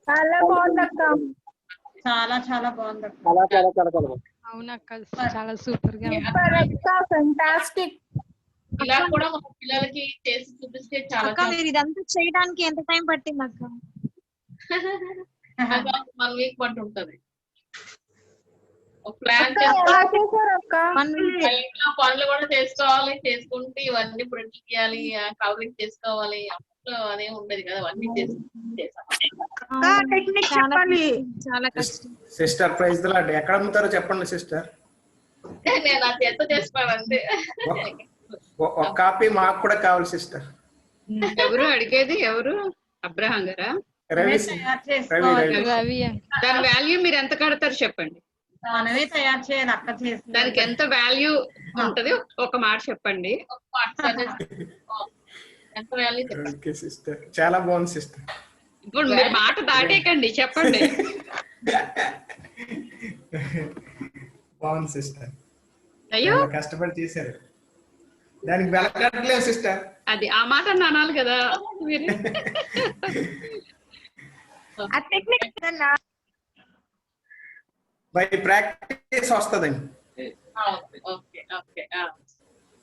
చాలా బాగుందక్క. చాలా చాలా బాగుంది. అవునక్క చాలా సూపర్ గా ఫెంటాస్టిక్. ఇలా కూడా మన పిల్లలకి చేసి చూపిస్తే చాలా మీరు ఇదంతా చేయడానికి ఎంత టైం పట్టింది అక్క? 1 వీక్ పట్టు ఉంటది. ఒక ప్లాన్ ఇంట్లో పనులు కూడా చేసుకోవాలి, చేసుకుంటే ఇవన్నీ ప్రింట్ చేయాలి, కవరింగ్ చేసుకోవాలి. అప్పట్లో అదే ఉండేది కదా, అవన్నీ టెక్నిక్ చెప్పాలి. చాలా కష్టం. Sister praise the Lord. ఎక్కడ అమ్ముతారో చెప్పండి సిస్టర్. నేను నా చేత చేస్తాను అంతే. ఒక కాపీ మాకు కూడా కావాలి సిస్టర్. ఎవరు అడిగేది? ఎవరు? అబ్రహాం గారా? రవి. దాని వాల్యూ మీరు ఎంత కడతారు చెప్పండి. మనమే తయారు చేయాలి. అక్క చేసి దానికి ఎంత వాల్యూ ఉంటది ఒక మాట చెప్పండి. ఎంత వాల్యూ ఓకే సిస్టర్, చాలా బాగుంది సిస్టర్. ఇప్పుడు మీరు మాట దాటేకండి, చెప్పండి. బాగుంది సిస్టర్. అయ్యో కష్టపడి చేశారు, దానికి వెలకట్లేదు సిస్టర్. అది ఆ మాట అనాలి కదా మీరు. ఆ టెక్నిక్ బై ప్రాక్టీస్ వస్తుందండి. Okay okay.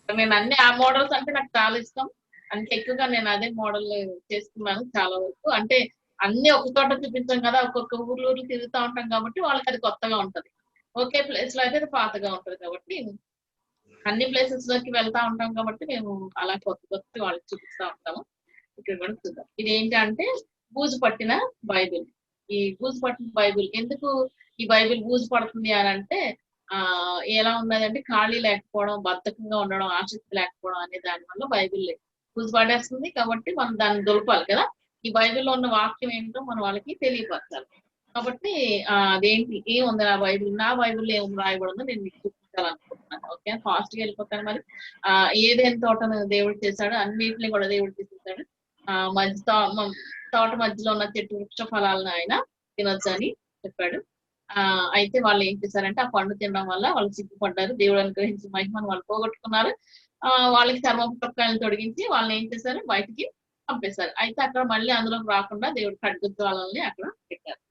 నేను అన్ని ఆ మోడల్స్ అంటే నాకు చాలా ఇష్టం, అంటే ఎక్కువగా నేను అదే మోడల్ చేసుకున్నాను చాలా వరకు. అంటే అన్ని ఒక చోట చూపించాం కదా, ఒక్కొక్క ఊర్లు తిరుగుతూ ఉంటాం కాబట్టి వాళ్ళకి అది కొత్తగా ఉంటది. ఒకే ప్లేస్ లో అయితే అది పాతగా ఉంటది కాబట్టి అన్ని ప్లేసెస్ లోకి వెళ్తా ఉంటాం కాబట్టి మేము అలా కొత్త కొత్త వాళ్ళకి చూపిస్తా ఉంటాము. ఇక్కడ కూడా చూద్దాం. ఇది ఏంటంటే బూజు పట్టిన బైబిల్. ఈ బూజు పట్టిన బైబిల్ ఎందుకు ఈ బైబిల్ బూజు పడుతుంది అని అంటే ఎలా ఉన్నదంటే ఖాళీ లేకపోవడం, బద్ధకంగా ఉండడం, ఆసక్తి లేకపోవడం అనే దాని వల్ల బైబిల్ బూజు పడేస్తుంది. కాబట్టి మనం దాన్ని దొలపాలి కదా. ఈ బైబిల్లో ఉన్న వాక్యం ఏంటో మనం వాళ్ళకి తెలియపరచాలి. కాబట్టి అదేంటి ఏముంది నా బైబిల్, నా బైబిల్లో ఏం రాయబడిందో నేను మీకు చూపించాలనుకుంటున్నాను. ఓకే, ఫాస్ట్ గా వెళ్ళిపోతాను. మరి ఏదైనా తోటను దేవుడు చేశాడు, అన్నింటినీ కూడా దేవుడు చేసేసాడు. తోట మధ్యలో ఉన్న చెట్టు వృక్ష ఫలాలను ఆయన తినొచ్చు అని చెప్పాడు. అయితే వాళ్ళు ఏం చేశారంటే ఆ పండు తినడం వల్ల వాళ్ళు సిగ్గుపడ్డారు, దేవుడు అనుగ్రహించి మహిమను వాళ్ళు పోగొట్టుకున్నారు. వాళ్ళకి చర్మపు చొక్కాయలను తొడిగించి వాళ్ళని ఏం చేశారు, బయటికి పంపేశారు. అయితే అక్కడ మళ్ళీ అందులోకి రాకుండా దేవుడు ఖడ్గజ్వాలని అక్కడ పెట్టారు.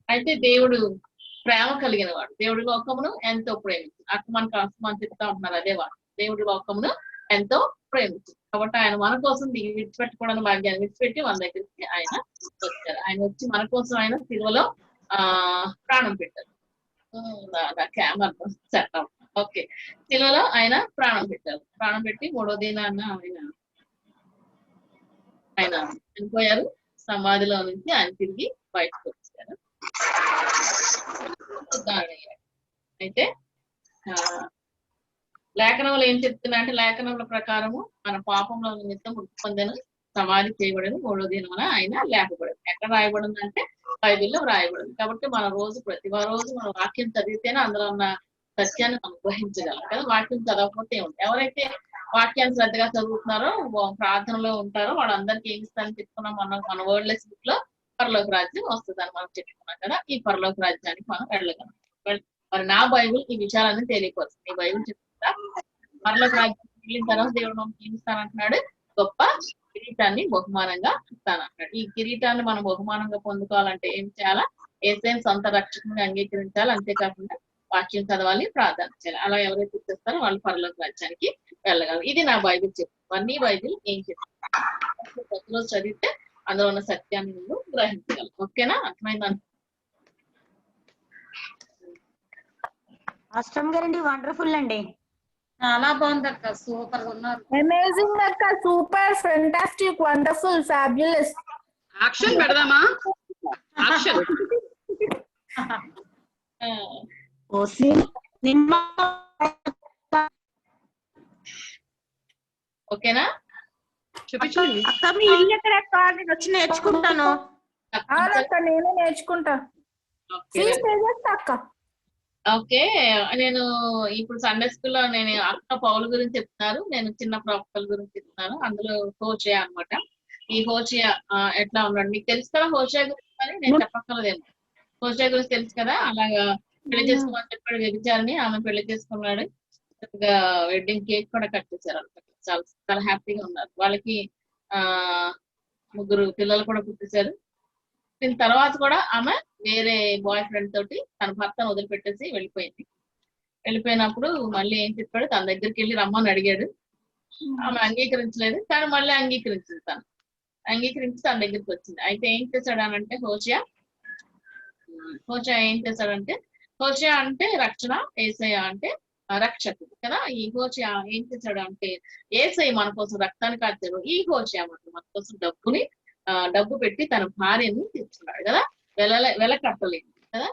అయితే దేవుడు ప్రేమ కలిగిన వాడు, దేవుడి లోకమును ఎంతో ప్రేమించు. అక్కడ మనకు అసమాన్ చెప్తా ఉంటున్నారు అదే వాడు, దేవుడి లోకమును ఎంతో ప్రేమించు. కాబట్టి ఆయన మన కోసం విడిచిపెట్టుకోవడానికి భాగ్యాన్ని విడిచిపెట్టి మన దగ్గరికి ఆయన వచ్చారు. ఆయన వచ్చి మన కోసం ఆయన సిలువలో ప్రాణం పెట్టారు. Camera setup. ఓకే, సిలువలో ఆయన ప్రాణం పెట్టారు. ప్రాణం పెట్టి 3వ దినాన్న ఆయన చనిపోయారు. సమాధిలో నుంచి ఆయన తిరిగి బయటకు వచ్చారు. అయితే లేఖనంలో ఏం చెప్తున్నా అంటే లేఖనముల ప్రకారము మన పాపంలో నిమిత్తం మృతి పొందెను, సమాధి చేయబడను, 3వ దినమున ఆయన లేపబడదు. ఎక్కడ రాయబడింది అంటే బైబిల్లో రాయబడింది. కాబట్టి మన ప్రతి రోజు మన వాక్యం చదివితేనే అందులో ఉన్న సత్యాన్ని మనం గ్రహించగలం కదా. వాక్యం చదవకపోతే ఉంది. ఎవరైతే వాక్యాన్ని శ్రద్ధగా చదువుతున్నారో ప్రార్థనలో ఉంటారో వాళ్ళందరికీ ఏమి ఇస్తారని చెప్పుకున్నాం మన వర్డ్లెస్ బుక్ లో పరలోక రాజ్యం వస్తుందని మనం చెప్పుకున్నాం కదా. ఈ పరలోక రాజ్యానికి మనం వెళ్ళగలం. మరి నా బైబిల్ ఈ విషయాలన్నీ తెలియపరుస్తుంది. ఈ బైబిల్ చెప్తుందా పరలోక రాజ్యం వెళ్ళిన తర్వాత దేవుడు మనకి ఏమి ఇస్తానంటున్నాడు, గొప్ప కిరీటాన్ని బహుమానంగా ఇస్తానంటున్నాడు. ఈ కిరీటాన్ని మనం బహుమానంగా పొందుకోవాలంటే ఏం చేయాలా, యేసయ్యను సొంత రక్షకుని అంగీకరించాలి. అంతేకాకుండా వాక్యం చదవాలి, ప్రార్థన చేయాలి. అలా ఎవరైతే చేస్తారో వాళ్ళు పరలోక రాజ్యానికి వెళ్ళగలరు. ఇది నా బైబిల్ చెప్తుంది. అన్ని బైబిల్ ఏం చెప్తుంది, ప్రతిరోజు చదివితే అందులో ఉన్న సత్యాన్ని నువ్వు గ్రహించగలవు. ఓకేనా, అర్థమైందా? అష్టం గారండి వండర్ఫుల్ అండి, చాలా బాగుంది అక్క, సూపర్ ఉన్నారు. అమేజింగ్ అక్క, super, fantastic, wonderful, fabulous. Action పెడదామా? యాక్షన్. ఓకేనా? చూపించండి అక్క. మీ ఇల్లు ఎక్కడ అక్క? నేను వచ్చి నేర్చుకుంటాను. అవునక్క, నేనే నేర్చుకుంటా. ఫీజు పే చేస్తా అక్క. ఓకే. నేను ఇప్పుడు సండే స్కూల్లో నేను అక్క పౌలు గురించి చెప్తున్నారు. నేను చిన్న ప్రవక్తల గురించి చెప్తున్నాను. అందులో హోషేయ అన్నమాట. ఈ హోషేయ ఎట్లా ఉన్నాడు మీకు తెలుసు కదా హోషేయ గురించి అని నేను చెప్పక్కర్లేదేమో. హోషేయ గురించి తెలుసు కదా అలాగా పెళ్లి చేసుకోమని చెప్పాడు వ్యభిచారిని ఆమె పెళ్లి చేసుకున్నాడు. వెడ్డింగ్ కేక్ కూడా కట్ చేశారు అనమాట. చాలా చాలా హ్యాపీగా ఉన్నారు. వాళ్ళకి 3 పిల్లలు కూడా పుట్టేశారు. దీని తర్వాత కూడా ఆమె వేరే బాయ్ ఫ్రెండ్ తోటి తన భర్తను వదిలిపెట్టేసి వెళ్ళిపోయింది. వెళ్ళిపోయినప్పుడు మళ్ళీ ఏం చెప్పాడు తన దగ్గరికి వెళ్ళి రమ్మని అడిగాడు. ఆమె అంగీకరించలేదు కానీ మళ్ళీ అంగీకరించింది. అంగీకరించి తన దగ్గరికి వచ్చింది. అయితే ఏం చేశాడు అనంటే హోషేయ ఏం చేశాడంటే హోషేయ అంటే రక్షణ, యేసయ్య అంటే రక్షకుడు కదా. ఈ హోషేయ ఏం చేశాడు అంటే యేసయ్య మన కోసం రక్తాన్ని కాచాడు. ఈ హోషేయ మన కోసం డబ్బు పెట్టి తన భార్యని తెచ్చుకున్నాడు కదా. వెల కట్టలేదు కదా.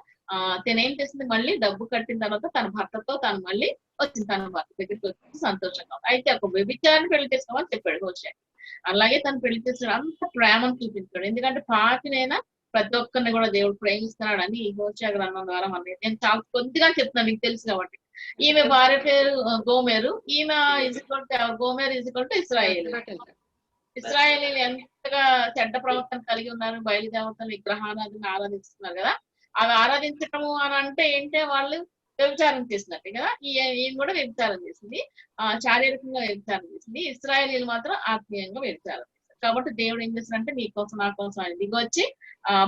తనేం చేసింది మళ్ళీ డబ్బు కట్టిన తర్వాత తన భర్తతో తను మళ్ళీ వచ్చింది. తన భర్త దగ్గరికి వచ్చి సంతోషంగా అయితే ఒక వ్యభిచారాన్ని పెళ్లి చేసుకోమని చెప్పాడు హోషేయ. అలాగే తను పెళ్లి చేసాడు. అంత ప్రేమను చూపించాడు. ఎందుకంటే పాపినైనా ప్రతి ఒక్కరిని కూడా దేవుడు ప్రేమిస్తున్నాడు అని ఈ హోషేయ గ్రంథం ద్వారా మనం నేను చాలా కొద్దిగా చెప్తున్నాను మీకు తెలుసు కాబట్టి. ఈమె భార్య పేరు గోమెరు. ఈమె గోమెరు ఇశ్రాయేలీలు ఎంతగా చెడ్డ ప్రవర్తన కలిగి ఉన్నారు. బయలుదేవతలు విగ్రహారాధన ఆరాధిస్తున్నారు కదా. అవి ఆరాధించటము అని అంటే ఏంటంటే వాళ్ళు వ్యభిచారం చేసినట్టే కదా. ఈయన కూడా వ్యభిచారం చేసింది, శారీరకంగా వ్యభిచారం చేసింది. ఇశ్రాయేలీలు మాత్రం ఆత్మీయంగా వ్యభిచారం చేస్తారు. కాబట్టి దేవుడు ఏం చేస్తారంటే మీకోసం నా కోసం ఆయన దిగొచ్చి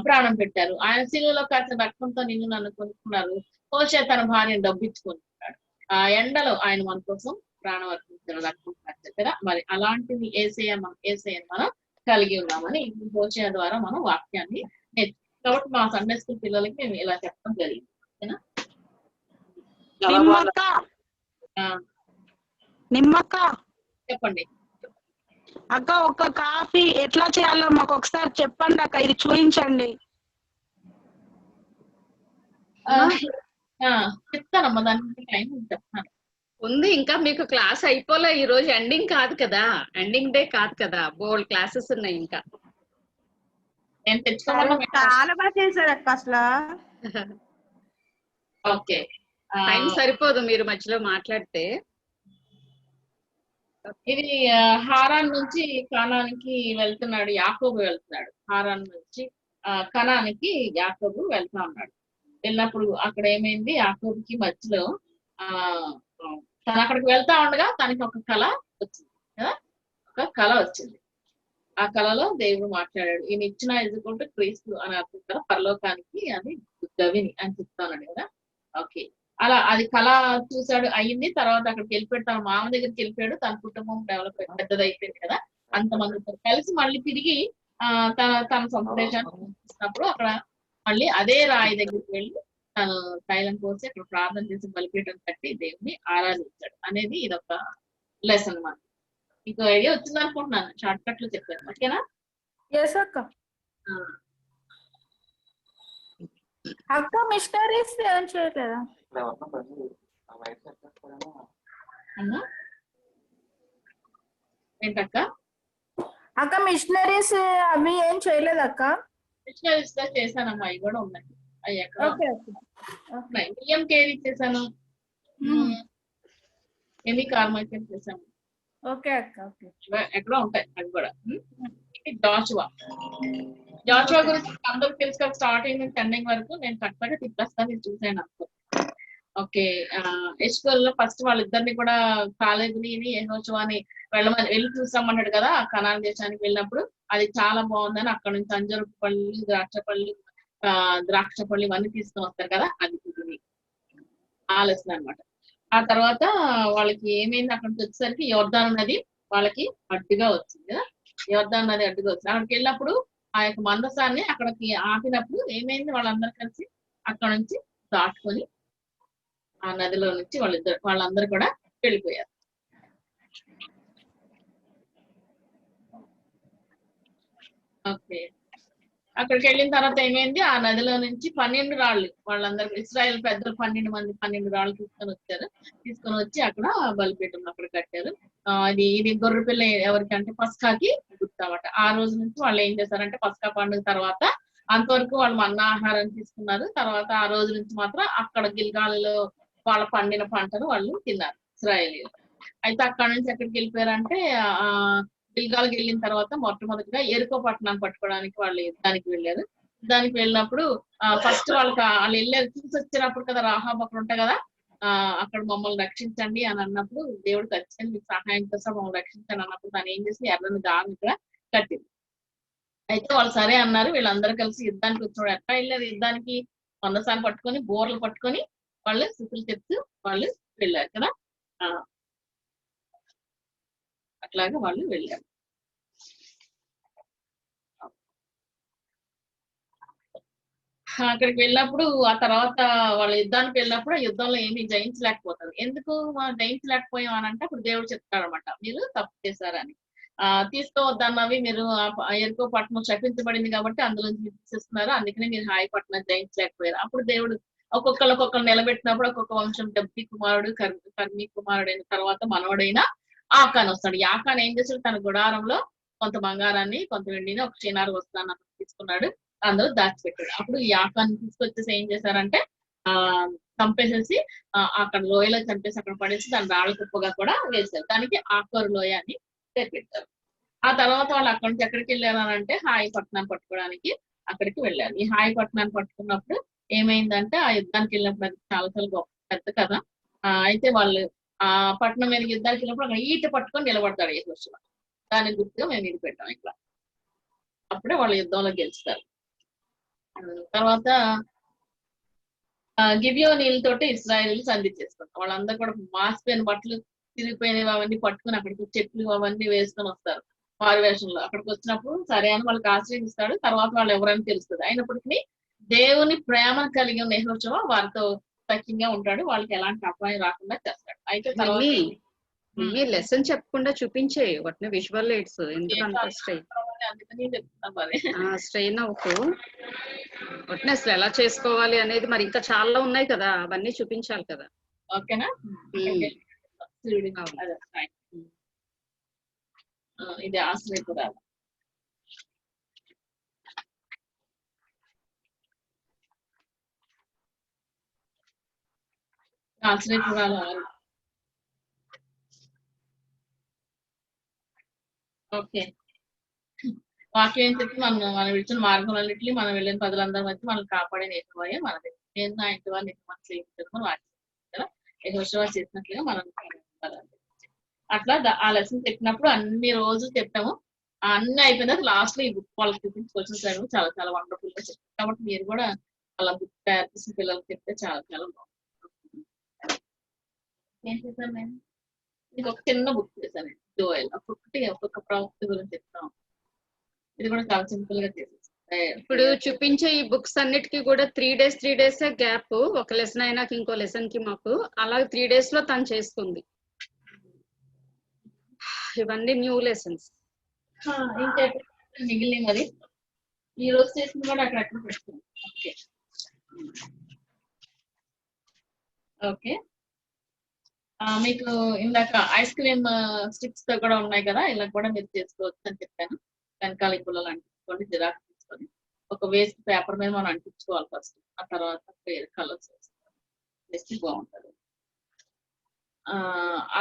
ప్రాణం పెట్టారు. ఆయన శిలువలో కాసిన రక్తంతో నిన్ను నన్ను కొనుక్కున్నారు. హోషేయ తన భార్యను డబ్బిచ్చుకుంటున్నాడు. ఆ ఎండలో ఆయన మన కోసం ప్రాణం అర్పించారు, రక్తం కాచారు కదా. మరి అలాంటిది యేసయ్యను మనం కలిగి ఉన్నామని హోషేయ ద్వారా మనం వాక్యాన్ని నేర్చుకుంటాం. కాబట్టి మా సండే స్కూల్ పిల్లలకి మేము ఇలా చెప్పడం జరిగింది. ఓకేనా? నిమ్మక్క చెప్పండి అక్క. ఒక కాఫీ ఎట్లా చేయాలో మాకు ఒకసారి చెప్పండి అక్క. ఇది చూపించండి. చెప్తానమ్మా దానికి టైం చెప్తాను. ఉంది ఇంకా మీకు క్లాస్ అయిపోలే. ఈ రోజు ఎండింగ్ కాదు కదా, ఎండింగ్ డే కాదు కదా, బోల్డ్ క్లాసెస్ ఉన్నాయి ఇంకా. నేను తెచ్చుకోమన్నా చాలా బాగా చేశారు అక్క అసలు. ఓకే టైం సరిపోదు మీరు మధ్యలో మాట్లాడితే. ఇది హారాన్ నుంచి కనానికి వెళ్తున్నాడు. యాకోబు వెళ్తున్నాడు. హారాన్ నుంచి కనానికి యాకోబు వెళ్తా ఉన్నాడు. వెళ్ళినప్పుడు అక్కడ ఏమైంది, యాకోబుకి మధ్యలో తను అక్కడికి వెళ్తా ఉండగా తనకి ఒక కళ వచ్చింది కదా. ఒక కళ వచ్చింది. ఆ కళలో దేవుడు మాట్లాడాడు. ఈయన ఇచ్చిన ఎదుర్కొంటూ క్రీస్తు అని అర్థం కదా. పరలోకానికి అది గవిని అని చెప్తాన్నాడు కదా. ఓకే అలా అది కళ చూశాడు, అయ్యింది. తర్వాత అక్కడికి వెళ్ళిపోయాడు, తన మామ దగ్గరికి వెళ్ళిపోయాడు. తన కుటుంబం డెవలప్ పెద్దదైపోయింది కదా. అంతమందితో కలిసి మళ్ళీ తిరిగి తన సొంత దేశాన్ని చూసినప్పుడు అక్కడ మళ్ళీ అదే రాయి దగ్గరికి వెళ్ళి తను తైలం పోసి అక్కడ ప్రార్థన చేసి బలిపీఠం కట్టి దేవుని ఆరాధించాడు అనేది ఇదొక లెసన్ అన్నమాట. మీకు ఐడియా వచ్చింది అనుకుంటున్నాను, షార్ట్ కట్ లో చెప్పాను. ఓకేనా? అక్క మిషనరీస్ ఏం చేయట్లేదా ఏంటక్క? అక్క మిషనరీస్ అవి ఏం చేయలేదు అక్క. మిషనరీస్ గా చేశానమ్మా, అవి కూడా ఉన్నాయి. అవి ఎక్కడ ఉన్నాయి. బియ్యం కేరీ చేశాను, ఎన్ని కార్మైకల్ చేశాను. ఓకే అక్క. ఎక్కడో ఉంటాయి అవి కూడా. జాషువా గురించి అందరికి తెలుసు కదా. స్టార్టింగ్ నుంచి ఎండింగ్ వరకు నేను కరెక్ట్గా తిప్పేస్తాను, నేను చూసాను అనుకో. ఓకే ఎస్కోల్లో ఫస్ట్ వాళ్ళిద్దరిని కూడా కాలేజీని యెహోషువని వెళ్ళి చూసామన్నాడు కదా. ఆ కనాన్ దేశానికి వెళ్ళినప్పుడు అది చాలా బాగుందని అక్కడ నుంచి అంజూరపు పళ్ళు, ద్రాక్ష పళ్ళు ఇవన్నీ తీసుకొని వస్తారు కదా. అది ఆలోచన అనమాట. ఆ తర్వాత వాళ్ళకి ఏమైంది, అక్కడ నుంచి వచ్చేసరికి యోర్దాను నది వాళ్ళకి అడ్డుగా వచ్చింది కదా. యోర్దాను నది అడ్డుగా వచ్చింది. అక్కడికి వెళ్ళినప్పుడు ఆ యొక్క మందసాన్ని అక్కడికి ఆపినప్పుడు ఏమైంది, వాళ్ళందరూ కలిసి అక్కడ నుంచి దాటుకొని ఆ నదిలో నుంచి వాళ్ళందరూ కూడా వెళ్ళిపోయారు. ఓకే అక్కడికి వెళ్ళిన తర్వాత ఏమైంది, ఆ నదిలో నుంచి 12 రాళ్ళు వాళ్ళందరూ ఇశ్రాయేల్ పెద్దలు 12 మంది 12 రాళ్ళు తీసుకొని వచ్చి అక్కడ బలిపీఠం అక్కడ కట్టారు. ఇది గొర్రె పిల్ల ఎవరికి అంటే పస్కాకి గుర్తు అన్నమాట. ఆ రోజు నుంచి వాళ్ళు ఏం చేశారంటే పస్కా పండుగ తర్వాత అంతవరకు వాళ్ళు మన్నా ఆహారం తీసుకున్నారు. తర్వాత ఆ రోజు నుంచి మాత్రం అక్కడ గిల్గాలులో వాళ్ళ పండిన పంటను వాళ్ళు తిన్నారు ఇశ్రాయేలీయులు. అయితే అక్కడ నుంచి ఎక్కడికి వెళ్ళిపోయారంటే ఆ గిల్గాల్కి వెళ్ళిన తర్వాత మొట్టమొదటిగా ఎరుకో పట్టణాన్ని పట్టుకోవడానికి వాళ్ళు యుద్ధానికి వెళ్ళారు. యుద్ధానికి వెళ్ళినప్పుడు ఫస్ట్ వాళ్ళు వెళ్ళారు, చూసి వచ్చినప్పుడు కదా రాహాబ్ అక్కడ ఉంటాయి కదా, అక్కడ మమ్మల్ని రక్షించండి అని అన్నప్పుడు దేవుడు ఖచ్చితంగా మీకు సహాయం కోసం మమ్మల్ని రక్షించండి అన్నప్పుడు తను ఏం చేసి ఎర్రని దాని ఇక్కడ కట్టింది. అయితే వాళ్ళు సరే అన్నారు. వీళ్ళందరూ కలిసి యుద్ధానికి వచ్చినప్పుడు ఎట్లా వెళ్ళారు యుద్ధానికి, వందసాన్ని పట్టుకొని బోర్లు పట్టుకొని వాళ్ళు స్థితులు చెప్తూ వాళ్ళు వెళ్ళారు కదా. అట్లాగే వాళ్ళు వెళ్ళారు. అక్కడికి వెళ్ళినప్పుడు ఆ తర్వాత వాళ్ళ యుద్ధానికి వెళ్ళినప్పుడు యుద్ధంలో ఏమీ జయించలేకపోతారు. ఎందుకు జయించలేకపోయాం అని అంటే అప్పుడు దేవుడు చెప్తాడు అనమాట, మీరు తప్పు చేశారని. తీసుకోవద్దన్నవి మీరు ఎరుకో పట్టణం శపించబడింది కాబట్టి అందులో తీసేస్తున్నారు, అందుకనే మీరు హాయి పట్టణం జయించలేకపోయారు. అప్పుడు దేవుడు ఒక్కొక్కరు నిలబెట్టినప్పుడు ఒక్కొక్క వంశం డబ్బి కుమారుడు కర్మి కుమారుడైన తర్వాత మనవడైన ఆకాన్ వస్తాడు. ఈ ఆకాన్ ఏం చేస్తాడు, తన గుడారంలో కొంత బంగారాన్ని కొంత వెండిని ఒక చిన్నారు వస్తాను తీసుకున్నాడు, అందులో దాచిపెట్టాడు. అప్పుడు ఈ ఆకాన్ని తీసుకొచ్చేసి ఏం చేశారంటే చంపేసేసి అక్కడ లోయలో చంపేసి అక్కడ పడేసి దాని రాళ్ళ కుప్పగా కూడా వేశారు. దానికి ఆకోరు లోయ అని పేరు పెట్టారు. ఆ తర్వాత వాళ్ళు అక్కడి నుంచి ఎక్కడికి వెళ్ళారు అని అంటే హాయి పట్టణాన్ని పట్టుకోవడానికి అక్కడికి వెళ్ళారు. ఈ హాయి పట్టణాన్ని పట్టుకున్నప్పుడు ఏమైందంటే ఆ యుద్ధానికి వెళ్ళినప్పుడు అది చాలా చాలా గొప్ప పెద్ద కదా. అయితే వాళ్ళు ఆ పట్టణం మీద యుద్ధానికి వెళ్ళినప్పుడు అక్కడ ఈట పట్టుకొని నిలబడతాడు యెహోషువ. దాని గుర్తుగా మేము ఇది పెట్టాం ఇక్కడ. అప్పుడే వాళ్ళు యుద్ధంలో గెలుస్తారు. తర్వాత గిబియోనీలతోటి ఇశ్రాయేలు సంధి చేసుకుంటారు. వాళ్ళందరూ కూడా మాసిపోయిన బట్టలు తిరిగిపోయినవి అవన్నీ పట్టుకుని అక్కడికి చెట్లు అవన్నీ వేసుకొని వస్తారు మారువేషంలో. అక్కడికి వచ్చినప్పుడు సరే అని వాళ్ళకి ఆశ్రయిస్తాడు. తర్వాత వాళ్ళు ఎవరైనా తెలుస్తుంది. అయినప్పటికీ దేవుని ప్రేమను కలిగి ఉన్న యెహోషువ వారితో సఖ్యంగా ఉంటాడు, వాళ్ళకి ఎలాంటి అపాయం రాకుండా చేస్తాడు. అయితే తర్వాత లెసన్ చెప్పకుండా చూపించే వాటిని విజువల్ ఎయిడ్స్ ఎందుకంటే స్ట్రెయిన్ అవుతూ వాటిని అసలు ఎలా చేసుకోవాలి అనేది మరి ఇంకా చాలా ఉన్నాయి కదా, అవన్నీ చూపించాలి కదా. ఓకేనా, ఇది ఆశ్రయపురాలు. ఆశ్రయపురాలు ఓకే. వాక్యం ఏం చెప్పి మనం విడిచిన మార్గంలన్నింటినీ మనం వెళ్ళిన ప్రజలందరి మధ్య మనం కాపాడే యెహోవాయే మనది. నేను నా ఇంటి వారిని మనం వాక్యం కదా యెహోషువ చేసినట్లుగా మనం అట్లా ఆ లెసన్ చెప్పినప్పుడు అన్ని రోజులు చెప్పాము. అన్ని అయిపోయిన తర్వాత లాస్ట్ లో ఈ బుక్ వాళ్ళకి చూపించుకోవాల్సిన చాలా చాలా వండర్ఫుల్ గా చెప్పారు. కాబట్టి మీరు కూడా అలా బుక్ తయారు చేసిన పిల్లలకి చెప్తే చాలా చాలా బాగుంటుంది. ఏం చేశాను నేను, ఇది ఒక చిన్న బుక్ చేశాను జోయల్, ఒక్కొక్క ప్రవక్త గురించి చెప్తాం. ఇది కూడా చాలా సింపుల్ గా చేసేసి ఇప్పుడు చూపించే ఈ బుక్స్ అన్నిటికీ కూడా 3 days గ్యాప్, ఒక లెసన్ అయినాక ఇంకో లెసన్ కి మాకు అలాగే 3 days లో తను చేసుకుంది. ఇవన్నీ న్యూ లెసన్స్. ఇంకా మిగిలిన మరి ఈ రోజు చేసింది కూడా అక్కడ పెట్టుకుంది. Okay okay. మీకు ఇందాక ఐస్ క్రీమ్ స్టిక్స్ తో కూడా ఉన్నాయి కదా, ఇలా కూడా మీరు చేసుకోవచ్చు అని చెప్పాను. వెనకాల పుల్లలు అంటించుకోండి, జిరాక్స్ తీసుకొని ఒక వేస్ట్ పేపర్ మీద మనం అంటించుకోవాలి ఫస్ట్. ఆ తర్వాత వేరే కలర్స్ వేస్తే బాగుంటుంది.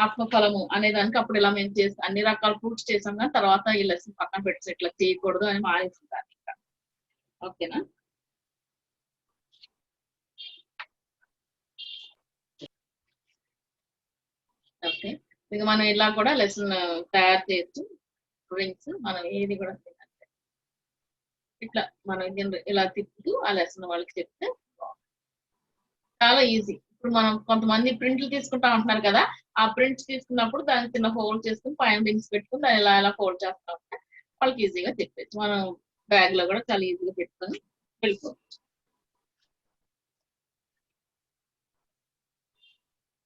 ఆత్మఫలము అనే దానికి అప్పుడు ఇలా మేము చేసి అన్ని రకాల ఫ్రూట్స్ చేసాం కానీ తర్వాత ఈ లెసన్ పక్కన పెట్టి ఇట్లా చేయకూడదు అని మానేసింటాను ఇంకా. ఓకేనా, ఓకే. ఇక మనం ఇలా కూడా లెసన్ తయారు చేయొచ్చు. డ్రింక్స్ మనం ఏది కూడా ఇట్లా మనం ఇలా తిప్పుతూ ఆ లెసన్ వాళ్ళకి చెప్తే చాలా ఈజీ. ఇప్పుడు మనం కొంతమంది ప్రింట్లు తీసుకుంటా ఉంటున్నారు కదా, ఆ ప్రింట్స్ తీసుకున్నప్పుడు దాన్ని చిన్న ఫోల్డ్ చేసుకుని పైన రింగ్స్ పెట్టుకుని దాన్ని ఇలా ఫోల్డ్ చేస్తా ఉంటే వాళ్ళకి ఈజీగా చెప్పచ్చు. మనం బ్యాగ్ లో కూడా చాలా ఈజీగా పెట్టుకొని వెళ్ళిపోవచ్చు.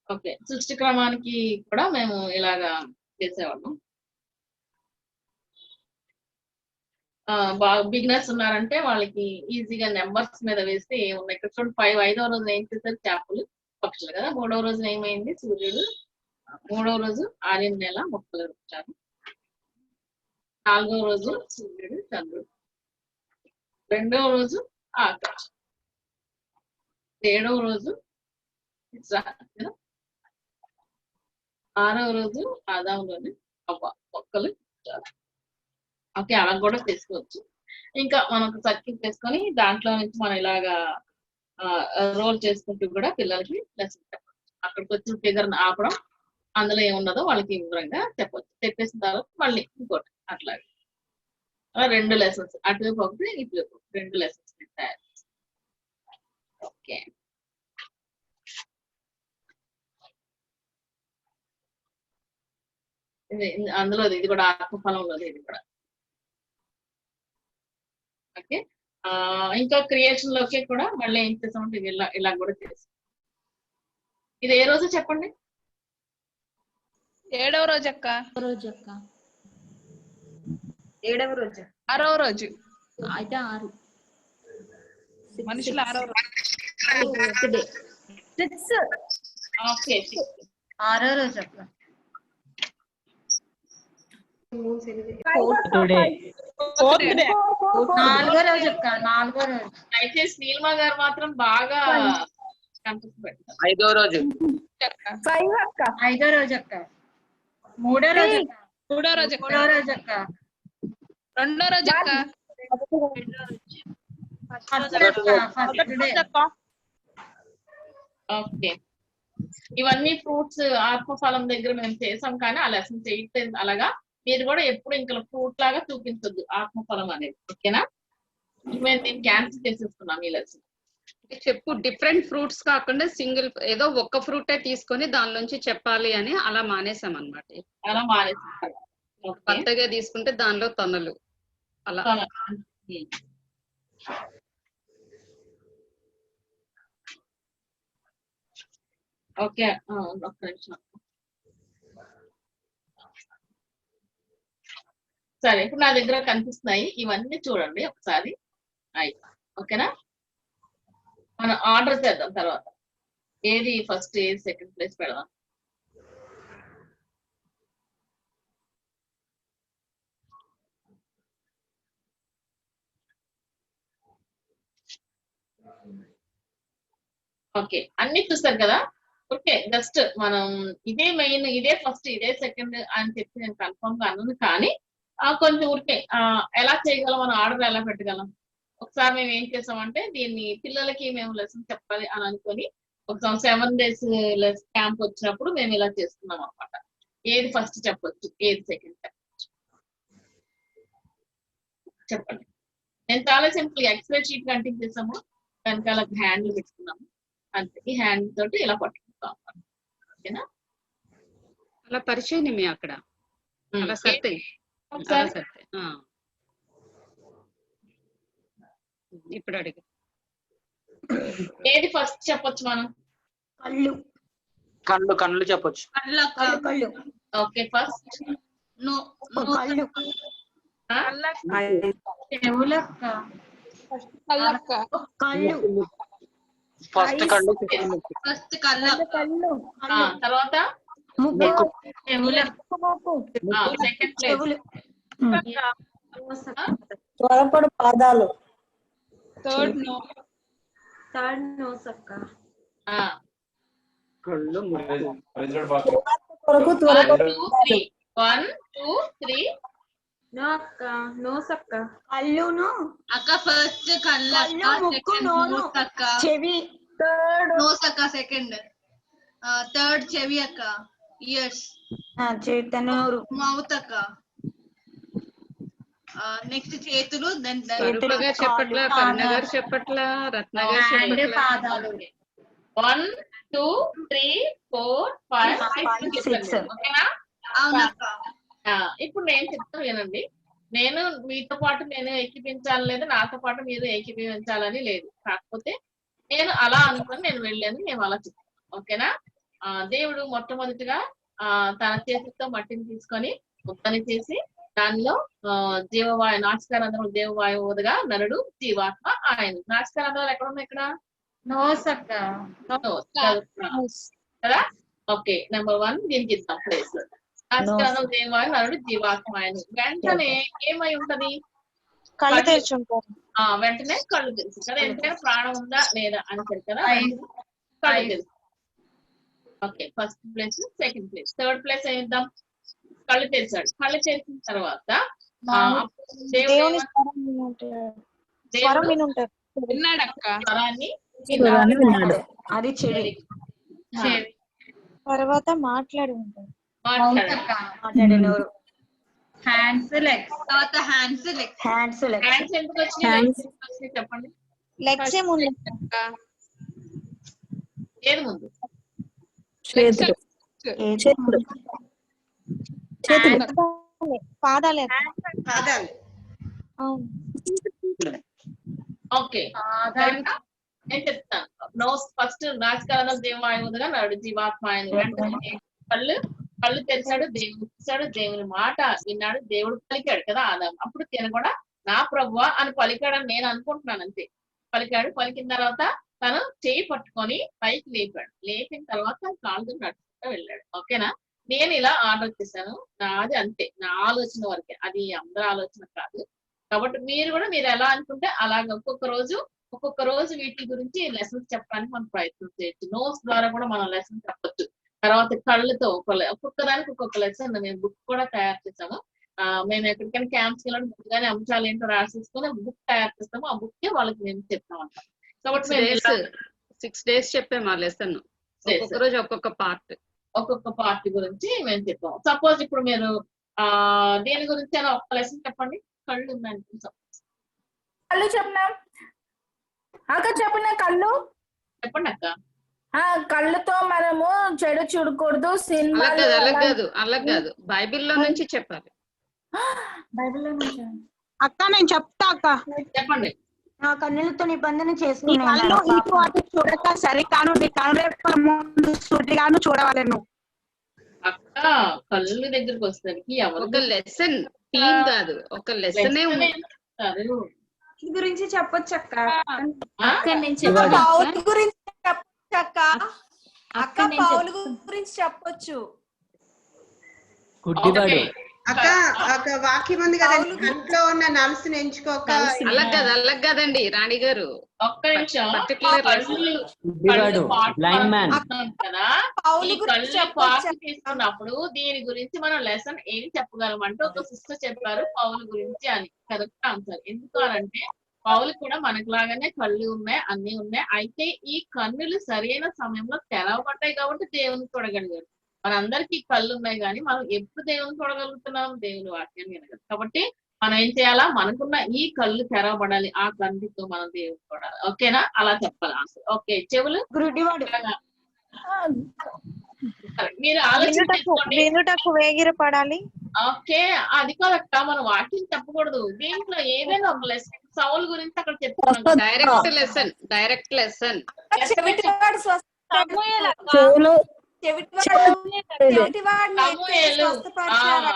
ఓకే, సృష్టి క్రమానికి కూడా మేము ఇలాగా చేసేవాళ్ళం. బిగినర్స్ ఉన్నారంటే వాళ్ళకి ఈజీగా నెంబర్స్ మీద వేస్తే ఏమున్నాయి ఇక్కడ చూడండి. 5వ రోజు ఏం చేశారు, చేపలు పక్షులు కదా. 3వ రోజున ఏమైంది, సూర్యుడు. 3వ రోజు ఆర్యన నెల మొక్కలు వచ్చారు. 4వ రోజు సూర్యుడు చంద్రుడు. రెండవ రోజు ఆకాశం, 7వ రోజు ఇజ్రాయేలు, 6వ రోజు ఆదాములోని అవ్వ మొక్కలు. ఓకే, అలా కూడా చేసుకోవచ్చు. ఇంకా మనం సర్కిల్ చేసుకొని దాంట్లో నుంచి మనం ఇలాగా రోల్ చేసుకుంటూ కూడా పిల్లలకి లెసన్ చెప్పచ్చు. అక్కడికి వచ్చిన ఫిగర్ ఆపడం, అందులో ఏమున్నదో వాళ్ళకి వివరంగా చెప్పచ్చు. చెప్పేసిన తర్వాత మళ్ళీ ఇంకోటి అట్లాగే అలా 2 లెసన్స్, అటువైపు ఒకటి ఇటువైపు 2 లెసన్స్ తయారు. ఓకే, అందులో ఇది కూడా ఆత్మఫలంలో ఇది కూడా. ఓకే, ఇంకా క్రియేషన్ లోకి కూడా మళ్ళీ ఏం చేసామంటే ఇలా కూడా చేసాం. ఇది ఏ రోజు చెప్పండి? 7వ రోజు అక్క. 7వ రోజు. 6వ రోజు. అయితే 6. మనుషులు 6వ రోజు. ఓకే, 6వ రోజు అక్క. 4వ రోజు అక్క. 4వ రోజు. అయితే నీలిమా గారు మాత్రం బాగా కంటెస్ట్ పెట్టారు. 5వ రోజు. 5 అక్క. 5వ రోజు అక్క. 3వ రోజు అక్క. 3వ రోజు అక్క. 3వ రోజు అక్క. 2వ రోజు అక్క. ఓకే, ఇవన్నీ ఫ్రూట్స్ ఆత్మఫలం దగ్గర మేము చేసాం, కానీ ఆ లెసన్ చేయట్లేదు. అలాగా మీరు కూడా ఎప్పుడు ఇంకా ఫ్రూట్ లాగా చూపించొద్దు ఆత్మఫలం అనేది. ఓకేనా? మేము దీన్ని క్యాన్సిల్ చేసేస్తున్నాం ఈ లెసన్. చెప్పు, డిఫరెంట్ ఫ్రూట్స్ కాకుండా సింగిల్ ఏదో ఒక్క ఫ్రూటే తీసుకొని దాని నుంచి చెప్పాలి అని అలా మానేసాం అనమాట. అలా మానేసాం. కొత్తగా తీసుకుంటే దానిలో తొనలు అలా. ఓకే, ఒక్క నిమిషం. సరే, ఇప్పుడు నా దగ్గర కనిపిస్తున్నాయి ఇవన్నీ, చూడండి ఒకసారి. ఓకేనా? మనం ఆర్డర్ చేద్దాం తర్వాత. ఏది ఫస్ట్, ఏది సెకండ్ ప్లేస్ పెడదాం. ఓకే, అన్ని చూస్తారు కదా. ఓకే, జస్ట్ మనం ఇదే మెయిన్, ఇదే ఫస్ట్, ఇదే సెకండ్ అని చెప్పి నేను కన్ఫర్మ్ గా అన్నాను. కానీ కొంచెం ఊరికే ఎలా చేయగలం, మనం ఆర్డర్ ఎలా పెట్టగలం. ఒకసారి మేము ఏం చేసామంటే దీన్ని పిల్లలకి మేము లెసన్ చెప్పాలి అని అనుకొని ఒకసారి 7 days క్యాంప్ వచ్చినప్పుడు మేము ఇలా చేస్తున్నాం అనమాట. ఏది ఫస్ట్ చెప్పొచ్చు, ఏది సెకండ్ చెప్పొచ్చు, చెప్పండి. నేను చాలా సింపుల్ ఎక్స్ప్రెస్ షీట్ కంటిన్యూ చేసాము, వెనకాల హ్యాండిల్ పెట్టుకున్నాము, అంతే. ఈ హ్యాండ్ తోటి ఇలా పట్టుకుంటాం. ఓకేనా? అలా పరిచయం మీ అక్కడ అలా సర్తే ఇప్పుడు అడిగి ఏది ఫస్ట్ చెప్పొచ్చు మనం? కళ్ళు చెప్పొచ్చు. ఓకే, ఫస్ట్ ఫస్ట్ కళ్ళు, తర్వాత సెకండ్ ప్లేస్ త్వరపడు పాదాలు. థర్డ్ నోస్ అక్క. కళ్ళు, కొరకు త్వరపడు. 1 2 3. నో అక్క. నోస్ అక్క. కళ్ళును అక్క. ఫస్ట్ కళ్ళు, సెకండ్ నోస్ అక్క. చెవి, థర్డ్ నోస్ అక్క. సెకండ్, థర్డ్ చెవి అక్క. ఇయర్స్, చేతనూరు. మౌత్ అక్క. నెక్స్ట్ చేతులు, దెన్ చెప్పట్లా, కన్నగారు చెప్పట్లా, రత్నగారు చెప్పట్లా. పాదాలు. 1 2 3 4 5 6 ఓకేనా? అవునక్క. ఇప్పుడు నేను చెప్తాను వినండి. నేను మీతో పాటు నేను ఏకీపించాలని లేదు, నాతో పాటు మీరు ఏకీపించాలని లేదు. కాకపోతే నేను అలా అనుకుని నేను వెళ్ళాను, మేము అలా చెప్తాను. ఓకేనా? దేవుడు మొట్టమొదటిగా తన చేతితో మట్టిని తీసుకొని ముద్దని చేసి దానిలో జీవవాయు, నాసికారంధ్రం జీవవాయువుగా నరుడు జీవాత్మ ఆయన. నాసికారంధ్రాలు ఎక్కడ ఉన్నాయి? ఇక్కడ నోస్ అక్క. కదా? ఓకే, నెంబర్ 1 దీనికి ఇద్దాం ప్లేస్. నాసికారంధ్రం జీవవాయు నరుడు జీవాత్మ ఆయన. వెంటనే ఏమై ఉంటది? కళ్ళు తెరిచి ఉంటారు. వెంటనే కళ్ళు తెలుసు కదా, ఎంతైనా ప్రాణం ఉందా లేదా అని సరి కదా, కళ్ళు తెలుసు. Okay, first place, second place, third place ఏమిద్దాం? కళ్ళు తెరిచాడు. కళ్ళు తెరిచిన తర్వాత దేవుని స్వరం వినుంటారు. స్వరాన్ని విన్నాడు. అది చెవి. తర్వాత మాట్లాడి ఉంటారు. మాట్లాడినోరు. Hands legs. తర్వాత హ్యాండ్స్ లెగ్స్. హ్యాండ్స్ హ్యాండ్స్ ఎందుకు వచ్చినాయి? చెప్పండి. లెగ్స్ ఏముంది? ఏది ముందు? చేతులు. చేతులు. చేతులు. పాదాలు. పాదాలు. ఓకే, నేను చెప్తాను. నోస్ ఫస్ట్ నాసికారంలో దేవాయువుగా నాడు జీవాత్మ ఆయన. వెంటనే కళ్ళు తెరిచాడు, దేవుడు చూశాడు, దేవుని మాట విన్నాడు, దేవుడు పలికాడు కదా ఆదాం. అప్పుడు తిన కూడా నా ప్రభువా అని పలికాడని నేను అనుకుంటున్నాను అంతే. పలికాడు. పలికిన తర్వాత తను చేయి పట్టుకొని పైకి లేపాడు. లేపిన తర్వాత కాళ్ళతో నడుచుకుంటూ వెళ్ళాడు. ఓకేనా? నేను ఇలా ఆర్డర్ చేశాను, నాది అంతే, నా ఆలోచన వరకే, అది అందరి ఆలోచన కాదు. కాబట్టి మీరు కూడా మీరు ఎలా అనుకుంటే అలాగే ఒక్కొక్క రోజు వీటి గురించి లెసన్స్ చెప్పడానికి మనం ప్రయత్నం చేయొచ్చు. నోట్స్ ద్వారా కూడా మనం లెసన్ చెప్పొచ్చు. తర్వాత కళ్ళతో ఒక్కొక్క దానికి ఒక్కొక్క లెసన్ మేము బుక్ కూడా తయారు చేసాము. మేము ఎక్కడికైనా క్యాంప్స్ వెళ్ళి బుక్ కానీ అంశాలు ఏంటో రాసేసుకొని బుక్ తయారు చేస్తాము. ఆ బుక్ వాళ్ళకి మేము చెప్తాం అంటాం. కాబట్టి 6 days చెప్పాము ఆ లెసన్. ఒక్కొక్క రోజు ఒక్కొక్క పార్ట్ గురించి మేము చెప్పాం. సపోజ్ ఇప్పుడు మీరు దేని గురించి అయినా ఒక్క లెసన్ చెప్పండి. కళ్ళు ఉందండి, కళ్ళు చెప్పినా అక్క, చెప్పిన కళ్ళు చెప్పండి అక్క. కళ్ళుతో మనము చెడు చూడకూడదు. అలా కాదు, బైబిల్లో నుంచి చెప్పాలి. బైబిల్లో నుంచి అక్క నేను చెప్తా అక్క. చెప్పండి. నా కన్నులతో నిబంధన నీ కళ్ళు ఇటు అటు చూడక సరికాను, నీ కనురేపల ముందు సూటిగాను చూడవాలి నువ్వు. అక్క కళ్ళు దగ్గరికి వచ్చేసరికి ఒక లెసన్ టీమ్ కాదు, ఒక లెసనే గురించి చెప్పొచ్చు అక్క. పౌలు గురించి చెప్పొచ్చు అక్క. అక్క పౌలు గురించి చెప్పొచ్చు. ఒక వాక్యం ఉంది కదా, ఇంట్లో ఉన్న నలుసును ఎంచుకోక. అలా కాదండి రాణి గారు, ఒక్క నిమిషం. తీసుకున్నప్పుడు దీని గురించి మనం లెసన్ ఏం చెప్పగలం అంటే ఒక సిస్టర్ చెప్పారు పౌలు గురించి అని. Correct answer. ఎందుకు అంటే పౌలు కూడా మనకులాగానే కళ్ళు ఉన్నాయి, అన్ని ఉన్నాయి. అయితే ఈ కన్నులు సరైన సమయంలో తెరవబడ్డాయి కాబట్టి దేవుని చూడగలిగారు. మనందరికీ కళ్ళు ఉన్నాయి కానీ మనం ఎప్పుడు దేవుని చూడగలుగుతున్నాం? దేవుని వాక్యాన్ని వినగలం. కాబట్టి మనం ఏం చేయాలా? మనకున్న ఈ కళ్ళు తెరవబడాలి, ఆ కన్నుతో మనం దేవుని చూడాలి. ఓకేనా? అలా చెప్పాలి ఆన్సర్. ఓకే, చెవులు మీరు వినుటకు వేగిరపడాలి. ఓకే, అది కాదక్క, మనం వాక్యం చెప్పకూడదు. దీంట్లో ఏదైనా ఒక లెసన్ సౌలు గురించి అక్కడ చెప్తున్నాం. డైరెక్ట్ లెసన్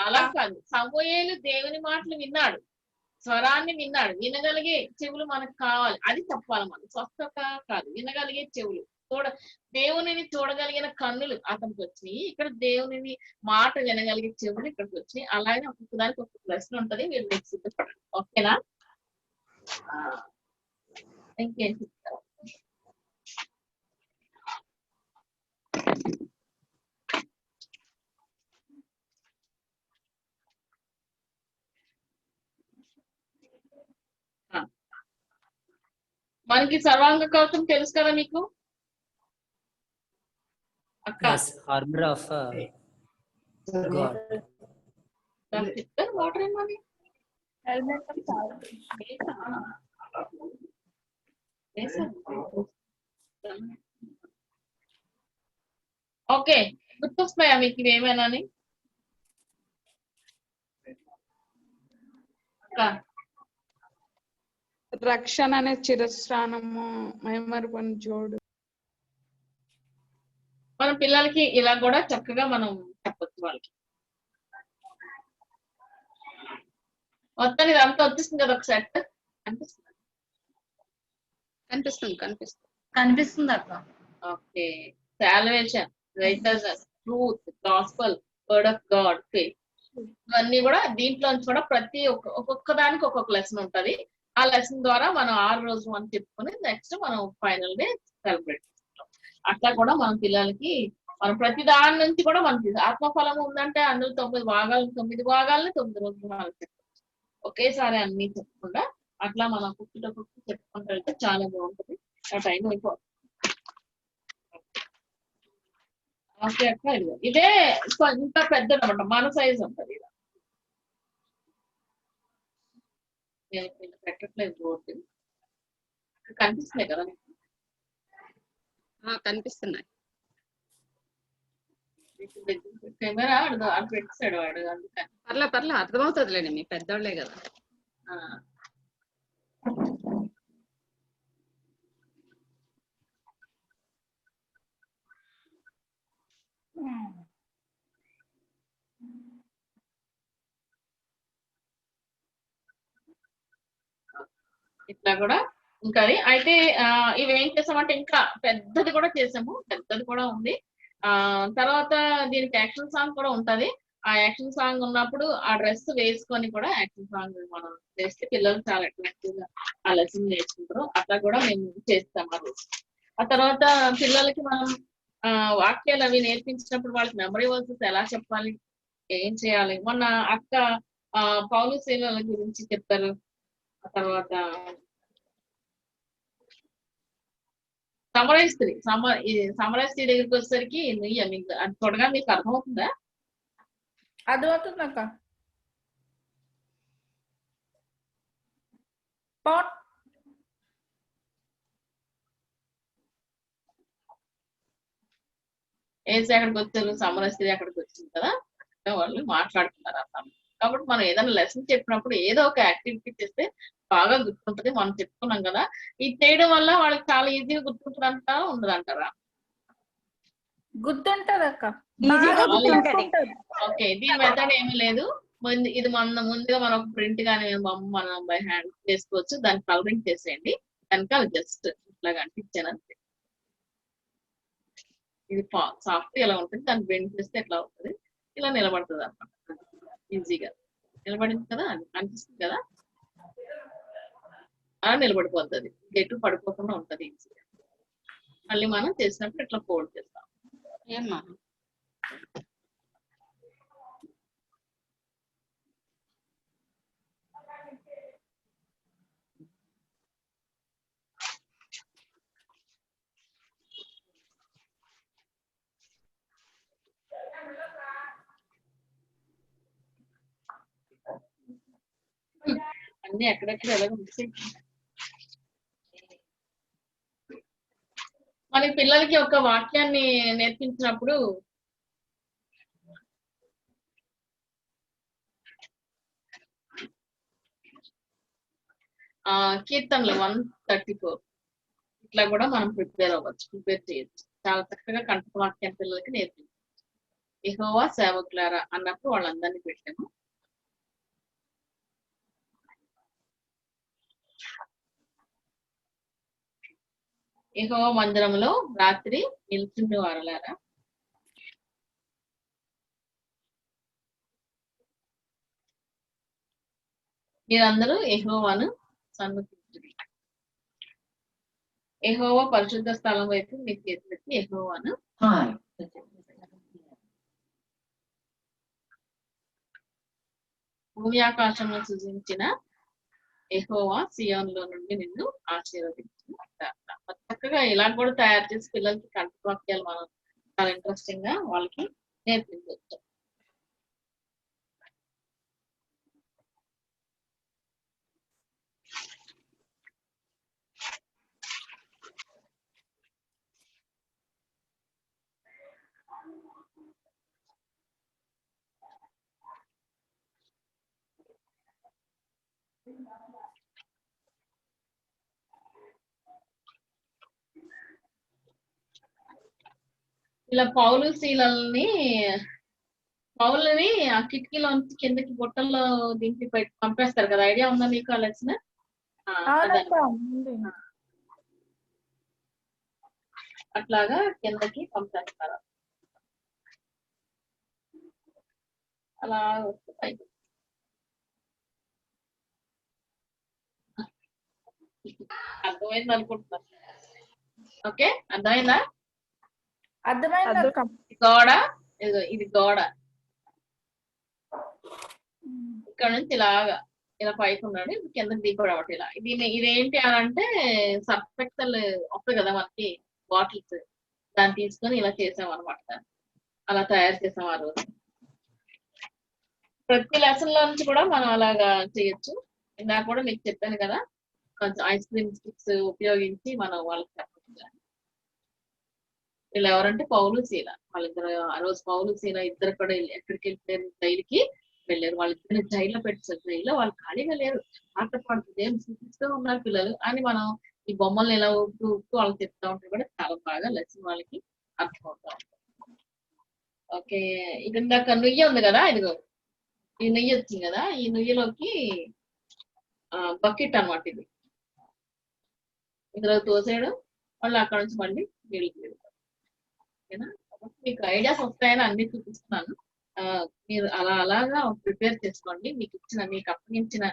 అలా కాదు. సమూయేలు దేవుని మాటలు విన్నాడు, స్వరాన్ని విన్నాడు. వినగలిగే చెవులు మనకు కావాలి, అది చెప్పాలి. మనం స్వస్థత కాదు, వినగలిగే చెవులు. దేవునిని చూడగలిగిన కన్నులు అతనికి వచ్చినాయి. ఇక్కడ దేవుని మాట వినగలిగే చెవులు ఇక్కడికి వచ్చినాయి. అలాగే ఒక్కొక్క దానికి ఒక్కొక్క ప్రశ్న ఉంటది, మీరు నెక్స్ట్ సిద్ధపడండి. ఓకేనా? ఇంకేం చెప్తారు? మనకి సర్వాంగ కవచం తెలుసు కదా మీకు అక్క? Armour of God. వాటర్ ఏమని ఓకే, గుర్తొస్తున్నాయా మీకు ఇవేమైనా? రక్షణ అనే చిరస్నానము, మైమరుపని జోడు. మన పిల్లలకి ఇలా కూడా చక్కగా మనం చెప్పొచ్చు. వాళ్ళకి మొత్తానికి అంతా వచ్చేస్తుంది కదా. ఒక సెట్ కనిపిస్తుంది అక్క. Okay, salvation, writers, truth, gospel, word of God, faith. ఇవన్నీ కూడా దీంట్లోంచి కూడా ప్రతి ఒక్కొక్క దానికి ఒక్కొక్క లెసన్ ఉంటది. ఆ లెసన్ ద్వారా మనం 6 రోజులు మనం చెప్పుకొని నెక్స్ట్ మనం ఫైనల్ డే సెలబ్రేట్ చేసుకుంటాం. అట్లా కూడా మన పిల్లలకి మనం ప్రతి దాని నుంచి కూడా మనకి ఆత్మఫలం ఉందంటే అందులో 9 భాగాలని 9 రోజులు మనం చెప్పచ్చు. ఒకేసారి అన్ని చెప్పకుండా అట్లా మనం కుక్కు చెప్పుకుంటూ వెళ్తే చాలా బాగుంటుంది. ఆ టైం అయిపోతుంది. ఓకే అక్క, ఇదే ఇంత పెద్దది అనమాట, మన సైజ్ ఉంటుంది. ఇలా నేను పెట్టట్లేదు బోర్డు, కనిపిస్తున్నాయి కదా కనిపిస్తున్నాయి. కెమెరా అటు పెట్టాడు వాడు, అందుకని పర్లే అర్థమవుతుందిలేండి, మీ పెద్దోళ్లే కదా. ఇట్లా కూడా ఇంకా అయితే ఇవి ఏం చేసామంటే ఇంకా పెద్దది కూడా చేసాము, పెద్దది కూడా ఉంది. తర్వాత దీనికి యాక్షన్ సాంగ్ కూడా ఉంటది. ఆ యాక్షన్ సాంగ్ ఉన్నప్పుడు ఆ డ్రెస్ వేసుకొని కూడా యాక్షన్ సాంగ్ మనం చేస్తే పిల్లలు చాలా అట్రాక్టివ్ గా ఆ లెసన్ నేర్చుకుంటారు. అట్లా కూడా మేము చేస్తాం ఆ రోజు. ఆ తర్వాత పిల్లలకి మనం వాక్యాలు అవి నేర్పించినప్పుడు వాళ్ళకి మెమరీ వర్సెస్ ఎలా చెప్పాలి, ఏం చేయాలి. మొన్న అక్క పౌలు శీలల గురించి చెప్తారు. ఆ తర్వాత సమరయ స్త్రీ దగ్గరికి వచ్చేసరికి మీకు అది త్వరగా మీకు అర్థమవుతుందా? అర్థమవుతుంది అక్క. ఏసీ ఎక్కడికి వచ్చారు, సమరయ స్త్రీ అక్కడికి వచ్చింది కదా, వాళ్ళు మాట్లాడుతున్నారు ఆ సమయం. కాబట్టి మనం ఏదైనా లెసన్ చెప్పినప్పుడు ఏదో ఒక యాక్టివిటీ చేస్తే బాగా గుర్తుంటది. మనం చెప్పుకున్నాం కదా, ఇది చేయడం వల్ల వాళ్ళకి చాలా ఈజీగా గుర్తుంటుందంటారా ఉండదంటారా? గుర్తుంటది అక్క. ఓకే, దీని మెథడ్ ఏమీ లేదు. ఇది ముందుగా మనం ప్రింట్ గానీ మనం బై హ్యాండ్ చేసుకోవచ్చు. దాన్ని కలరింగ్ చేసేయండి, కనుక అది జస్ట్ ఇట్లాగా అంటించాను అంతే. ఇది సాఫ్ట్ ఎలా ఉంటుంది, దాన్ని బెండ్ చేస్తే ఎట్లా అవుతుంది, ఇలా నిలబడుతుంది అన్నమాట. ఈజీగా నిలబడింది కదా, అది అనిపిస్తుంది కదా, అలా నిలబడిపోతుంది. ఎటు పడిపోకుండా ఉంటది ఈజీగా. మళ్ళీ మనం చేసినప్పుడు ఇట్లా ఫోల్డ్ చేస్తాం. ఏమ్మా అన్ని ఎక్కడెక్కడ ఎలా మిక్స్. మన పిల్లలకి ఒక వాక్యాన్ని నేర్పించినప్పుడు కీర్తనలు 134 ఇట్లా కూడా మనం ప్రిపేర్ చేయొచ్చు. చాలా చక్కగా కంఠ వాక్యాన్ని పిల్లలకి నేర్పించవచ్చు. యెహోవా సేవకులారా అన్నప్పుడు వాళ్ళందరినీ పెట్టాము. యెహోవా మందిరంలో రాత్రి నిల్చుండి వారలారా, మీరందరూ యెహోవాను సన్నుతించుడి. యెహోవా పరిశుద్ధ స్థలం వైపు మీ చేతులెత్తి యెహోవాను భూమి ఆకాశంలో సృజించిన యెహోవా సియోనులో నుండి నిన్ను ఆశీర్వదించిన. చక్కగా ఇలా కూడా తయారు చేసి పిల్లలకి కంఠవాక్యాలు మనం చాలా ఇంట్రెస్టింగ్ గా వాళ్ళకి నేర్పించవచ్చు. ఇలా పౌలని ఆ కిటికీలోంచి కిందకి బుట్టల్లో దింపి పంపేస్తారు కదా, ఐడియా ఉందా నీకు ఆ లెసన్? అట్లాగా కిందకి పంపేస్తారు. అలా వస్తే పైకి అర్థమైంది అనుకుంటున్నాను. ఓకే, అర్థమైందా? అర్థమైంది. గోడ, ఇది గోడ. ఇక్కడ నుంచి ఇలాగా ఇలా పైకి ఉన్నాడు, కిందకి దిగిపోవడం ఒకటి ఇలా. ఇదేంటి అని అంటే సర్ఫెక్సల్ వస్తుంది కదా మనకి బాటిల్స్, దాన్ని తీసుకొని ఇలా చేసాం అనమాట. అలా తయారు చేసాం ఆ రోజు. ప్రతి లెసన్ లో నుంచి కూడా మనం అలాగా చేయొచ్చు. ఇందాక కూడా మీకు చెప్పాను కదా, కొంచెం ఐస్ క్రీమ్ స్టిక్స్ ఉపయోగించి మనం వాళ్ళకి చెప్పచ్చు. వీళ్ళు ఎవరంటే పౌలు శీల, వాళ్ళిద్దరు ఆ రోజు పౌలు శీల ఇద్దరు కూడా ఎక్కడికి వెళ్ళారు, జైలుకి వెళ్ళారు. వాళ్ళిద్దరిని జైల్లో పెట్టారు. జైల్లో వాళ్ళు ఖాళీగా లేరు, ఆట పాడుతూ ఏం చూపిస్తూ ఉన్నారు పిల్లలు అని మనం ఈ బొమ్మల్ని ఎలా ఊపుతూ వాళ్ళకి చెప్తా ఉంటే కూడా చాలా బాగా లెసన్ వాళ్ళకి అర్థమవుతా ఉంటుంది. ఓకే, ఇక్కడ ఇందాక నుయ్యి ఉంది కదా, ఇదిగో ఈ నుయ్యి వచ్చింది కదా, ఈ నుయ్యిలోకి బకెట్ అన్నమాట ఇది. ఇందులో తోసేయడం, మళ్ళీ అక్కడ నుంచి మళ్ళీ నీళ్ళకి వెళ్తాం. ఓకేనా? మీకు ఐడియాస్ వస్తాయని అన్ని చూపిస్తున్నాను. మీరు అలాగా ప్రిపేర్ చేసుకోండి. మీకు అప్పగించిన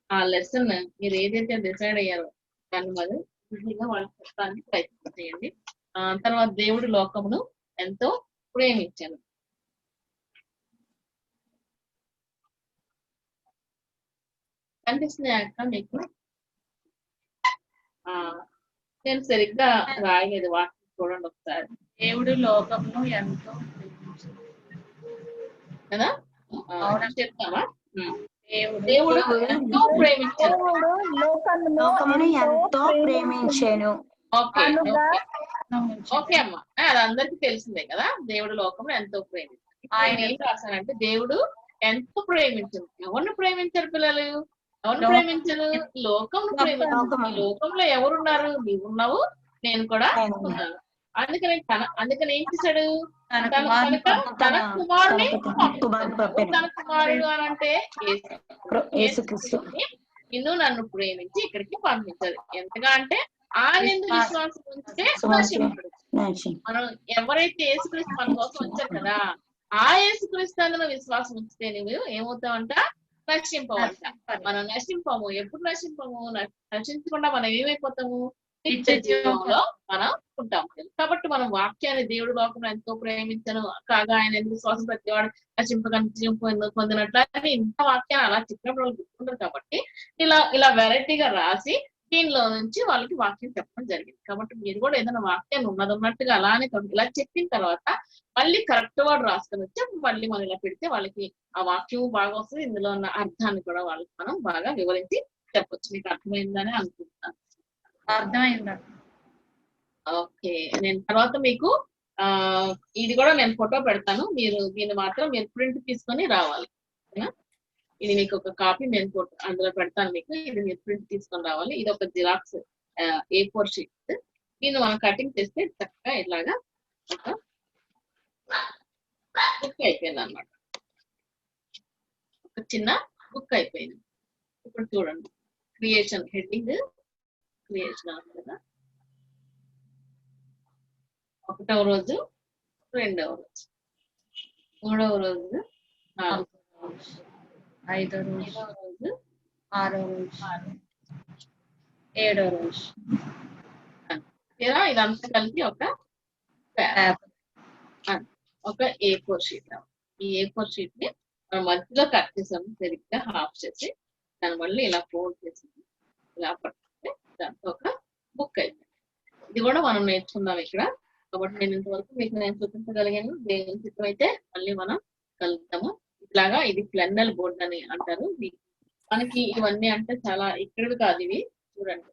ఆ లెసన్ మీరు ఏదైతే డిసైడ్ అయ్యారో దాన్ని మరి ఈజీగా వాళ్ళకి చెప్పడానికి ప్రయత్నం చేయండి. తర్వాత దేవుడి లోకమును ఎంతో ప్రేమించాను. కనిపిస్తుంది అక్క మీకు? నేను సరిగ్గా రాయలేదు, వాటిని చూడండి ఒకసారి. దేవుడు లోకమును ఎంతో కదా, చెప్తావా? దేవుడు ఎంతో ప్రేమించాను. లోకమును ఎంతో ప్రేమించాను. ఓకే ఓకే అమ్మా, అది అందరికి తెలిసిందే కదా, దేవుడు లోకమును ఎంతో ప్రేమించాడు. ఆయన ఏం రాశానంటే దేవుడు ఎంతో ప్రేమించారు. ఎవరిని ప్రేమించారు పిల్లలు? ఎవరిని ప్రేమించారు? లోకమును ప్రేమించారు. ఈ లోకంలో ఎవరున్నారు? నీవు ఉన్నావు, నేను కూడా ఉన్నాను. అందుకని ఏం చేశాడు? తన కుమారుని, తన కుమారుడు అని అంటే నిన్ను నన్ను ప్రేమించి ఇక్కడికి పంపించారు. ఎంతగా అంటే ఆయన విశ్వాసం ఉంచితే నశించడు. మనం ఎవరైతే యేసుక్రీస్తు మన కోసం వచ్చారు కదా, ఆ యేసుక్రీస్తు అందులో విశ్వాసం ఉంచితే నువ్వు ఏమవుతావంట? నశింపవంట. మనం నశింపము. ఎప్పుడు నశింపము? నశించకుండా మనం ఏమైపోతాము? నిత్య జీవంలో మనం ఉంటాం. కాబట్టి మనం వాక్యాన్ని దేవుడు లోకం ఎంతో ప్రేమించను కాగా ఆయన విశ్వాసం ప్రతివాడు నశింపగా నిత్యం పొందినట్లు అని ఇంత వాక్యాన్ని అలా చెప్పినప్పుడు వాళ్ళు గుర్తుంటారు. కాబట్టి ఇలా వెరైటీగా రాసి దీనిలో నుంచి వాళ్ళకి వాక్యం చెప్పడం జరిగింది. కాబట్టి మీరు కూడా ఏదైనా వాక్యాన్ని ఉన్నట్టుగా అలానే ఇలా చెప్పిన తర్వాత మళ్ళీ కరెక్ట్ వర్డ్ రాసుకొని వచ్చి మళ్ళీ మనం ఇలా పెడితే వాళ్ళకి ఆ వాక్యం బాగా వస్తుంది. ఇందులో ఉన్న అర్థాన్ని కూడా వాళ్ళకి మనం బాగా వివరించి చెప్పొచ్చు. మీకు అర్థమైందని అనుకుంటున్నాను. అర్థమైందా? ఓకే, నేను తర్వాత మీకు ఇది కూడా నేను ఫోటో పెడతాను. దీన్ని మాత్రం మీరు ప్రింట్ తీసుకొని రావాలి. ఇది మీకు ఒక కాపీ నేను ఫోటో అందులో పెడతాను మీకు. ఇది మీరు ప్రింట్ తీసుకొని రావాలి. ఇది ఒక జిరాక్స్ A4 షీట్. దీన్ని మనం కటింగ్ చేస్తే చక్కగా ఇలాగా ఒక బుక్ అయిపోయింది అన్నమాట. ఒక చిన్న బుక్ అయిపోయింది. ఇప్పుడు చూడండి, క్రియేషన్ హెడ్డింగ్ క్రియేషన్ కదా. 1వ రోజు, 2వ రోజు, 3వ రోజు, 4వ రోజు, 5వ రోజు, 5వ రోజు, 6వ రోజు, 7వ రోజు. ఇదంతా కలిపి ఒక A4 షీట్. ఈ A4 షీట్ ని మనం మధ్యలో కట్ చేసాము, సరిగ్గా హాఫ్ చేసి దాన్ని మళ్ళీ ఇలా ఫోల్డ్ చేసి ఇలా పట్టుకుంటే దాంతో ఒక బుక్ అయిపోయింది. ఇది కూడా మనం నేర్చుకుందాం ఇక్కడ. కాబట్టి నేను ఇంతవరకు మీకు నేను చూపించగలిగాను. దేవుని చిత్రం అయితే మళ్ళీ మనం కలుద్దాము. ఇట్లాగా ఇది ఫ్లెన్నెల్ బోర్డ్ అని అంటారు. మనకి ఇవన్నీ అంటే చాలా ఇక్కడివి కాదు, ఇవి చూడండి,